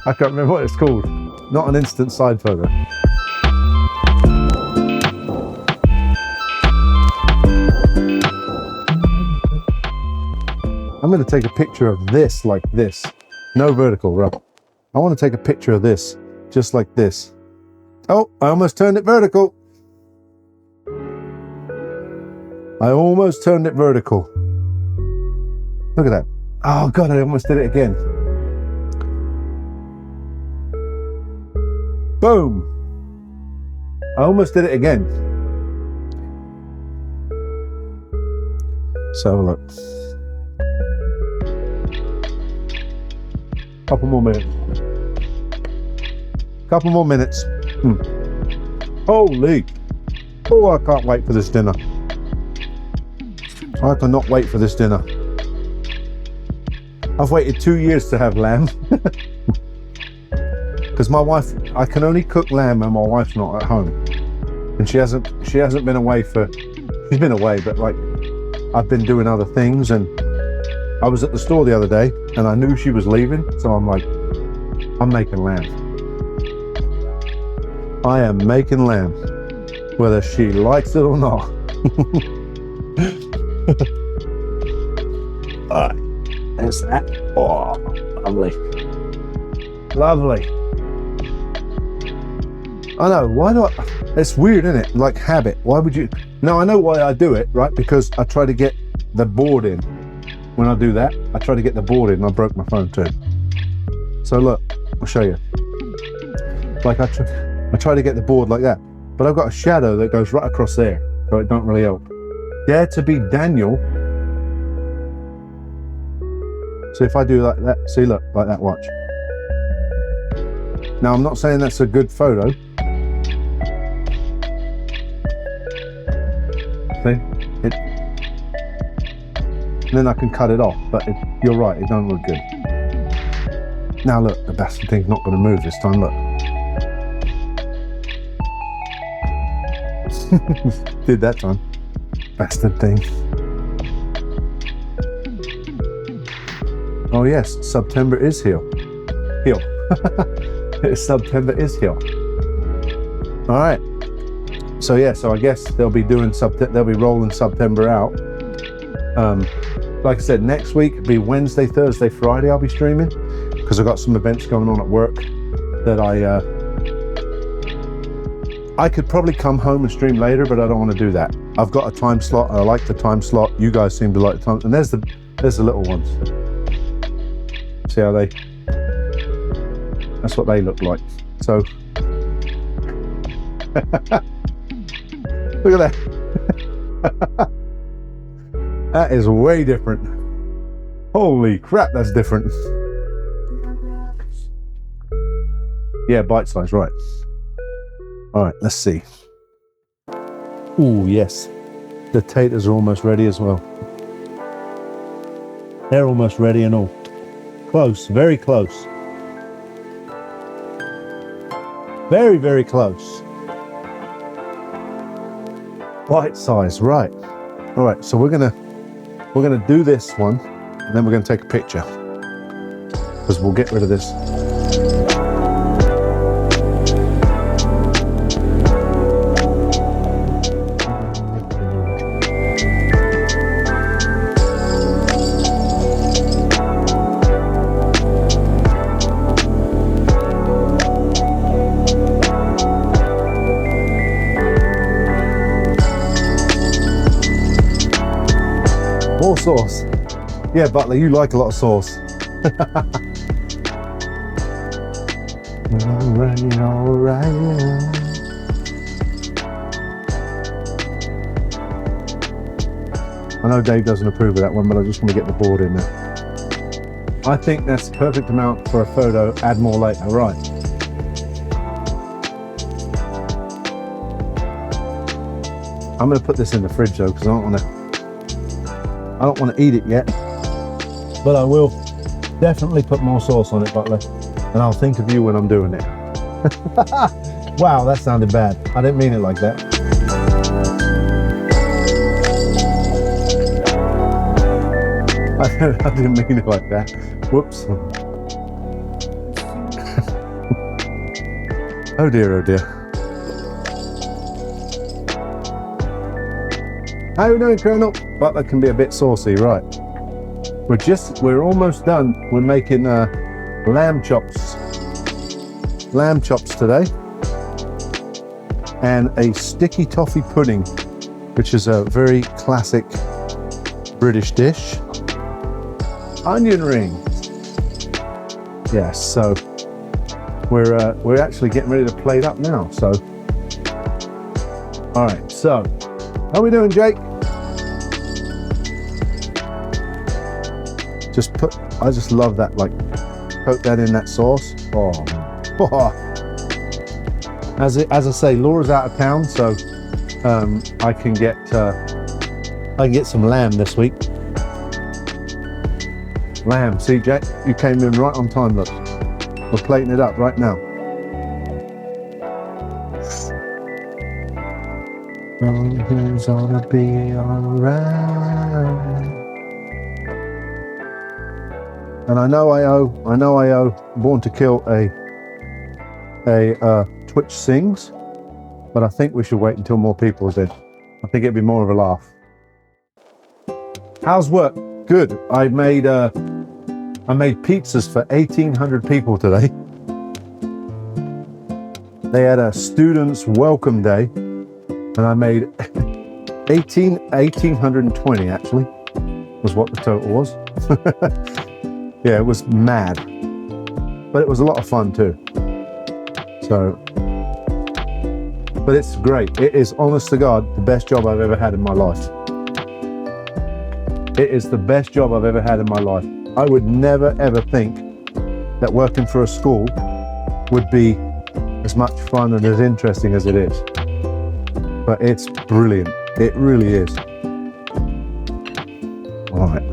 I can't remember what it's called. Not an instant side photo. I'm going to take a picture of this like this. No vertical, right? I want to take a picture of this just like this. Oh, I almost turned it vertical. I almost turned it vertical. Look at that. Oh God, I almost did it again. Boom. I almost did it again. So look. Couple more minutes. Couple more minutes. Holy. Oh, I can't wait for this dinner. I cannot wait for this dinner. I've waited 2 years to have lamb. Because my wife, I can only cook lamb when my wife's not at home. And she hasn't been away for, she's been away, but like, I've been doing other things and I was at the store the other day and I knew she was leaving, so I'm like, I'm making lamb. I am making lamb, whether she likes it or not. All right, there's that. Oh, lovely. Lovely. I know, why do I, it's weird, isn't it? Like habit. Why would you? Now I know why I do it, right? Because I try to get the board in. When I do that, I try to get the board in and I broke my phone too. So look, I'll show you. Like I try to get the board like that, but I've got a shadow that goes right across there, so it don't really help. Dare to be Daniel. So if I do like that, see, look, like that, watch. Now I'm not saying that's a good photo. See? And then I can cut it off, but you're right, it don't look good. Now look, the bastard thing's not going to move this time, look. Did that time. Bastard thing. Oh yes, September is here. September is here. All right. So yeah, so I guess they'll be rolling September out. Like I said, next week will be Wednesday, Thursday, Friday. I'll be streaming because I've got some events going on at work that I could probably come home and stream later, but I don't want to do that. I've got a time slot. I like the time slot. You guys seem to like the time, and there's the little ones. See how that's what they look like. So look at that. That is way different. Holy crap, that's different. Yeah, bite size, right. All right, let's see. Ooh, yes. The taters are almost ready as well. They're almost ready and all. Close, very close. Very, very close. Bite size, right. All right, so we're gonna do this one, and then we're gonna take a picture because we'll get rid of this. More sauce. Yeah, Butler, you like a lot of sauce. All right, all right. I know Dave doesn't approve of that one, but I just want to get the board in there. I think that's the perfect amount for a photo. Add more later, right? I'm going to put this in the fridge though, because I don't want to eat it yet, but I will definitely put more sauce on it, Butler, and I'll think of you when I'm doing it. Wow, that sounded bad. I didn't mean it like that. I didn't mean it like that. Whoops. Oh dear, oh dear. How you doing, Colonel? Butler can be a bit saucy, right? We're almost done. We're making lamb chops today, and a sticky toffee pudding, which is a very classic British dish. Onion rings. Yes, so we're actually getting ready to plate up now. So, all right. So, how are we doing, Jake? I just love that, like, coat that in that sauce. Oh. As I say, Laura's out of town, so I can get some lamb this week. Lamb, see, Jake, you came in right on time. Look, we're plating it up right now. Everything's gonna be alright. And I know I owe Born to Kill a Twitch Sings, but I think we should wait until more people are in. I think it'd be more of a laugh. How's work? Good. I made pizzas for 1,800 people today. They had a students' welcome day, and I made 1,820 actually, was what the total was. Yeah, it was mad, but it was a lot of fun too. So, but it's great. It is, honest to God, the best job I've ever had in my life. It is the best job I've ever had in my life. I would never ever think that working for a school would be as much fun and as interesting as it is. But it's brilliant. It really is. All right.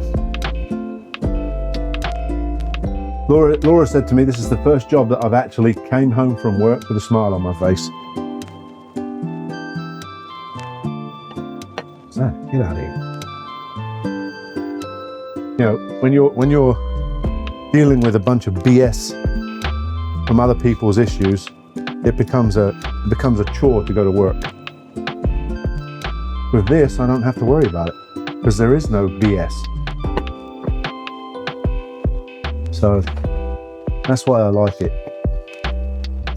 Laura said to me, this is the first job that I've actually came home from work with a smile on my face. What's that? Get out of here. You know, when you're dealing with a bunch of BS from other people's issues, it becomes a chore to go to work. With this, I don't have to worry about it because there is no BS. So that's why I like it.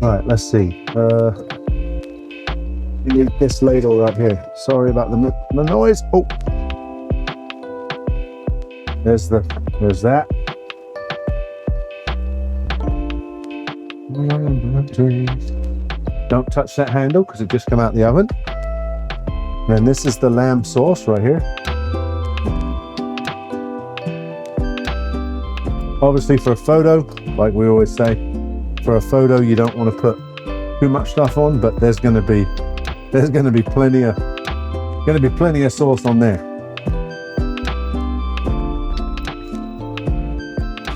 All right, let's see. Leave this ladle right here. Sorry about the noise. Oh, there's that. Don't touch that handle because it just came out the oven. And then this is the lamb sauce right here. Obviously for a photo, like we always say, for a photo you don't want to put too much stuff on, but there's going to be plenty of sauce on there.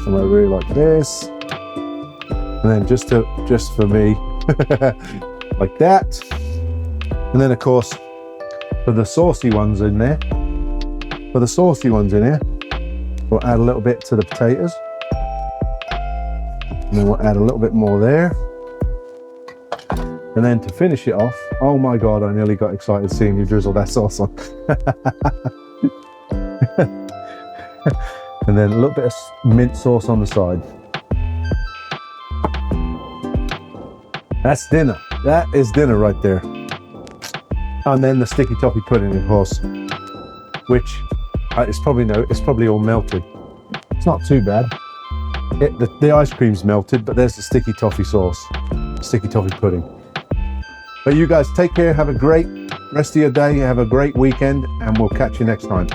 So I really like this, and then just for me, like that, and then of course for the saucy ones in here, we'll add a little bit to the potatoes. And then we'll add a little bit more there. And then to finish it off, oh my God, I nearly got excited seeing you drizzle that sauce on. And then a little bit of mint sauce on the side. That's dinner. That is dinner right there. And then the sticky toffee pudding, of course, which it's probably all melted. It's not too bad. The ice cream's melted, but there's the sticky toffee sauce, sticky toffee pudding. But you guys take care, have a great rest of your day, have a great weekend, and we'll catch you next time.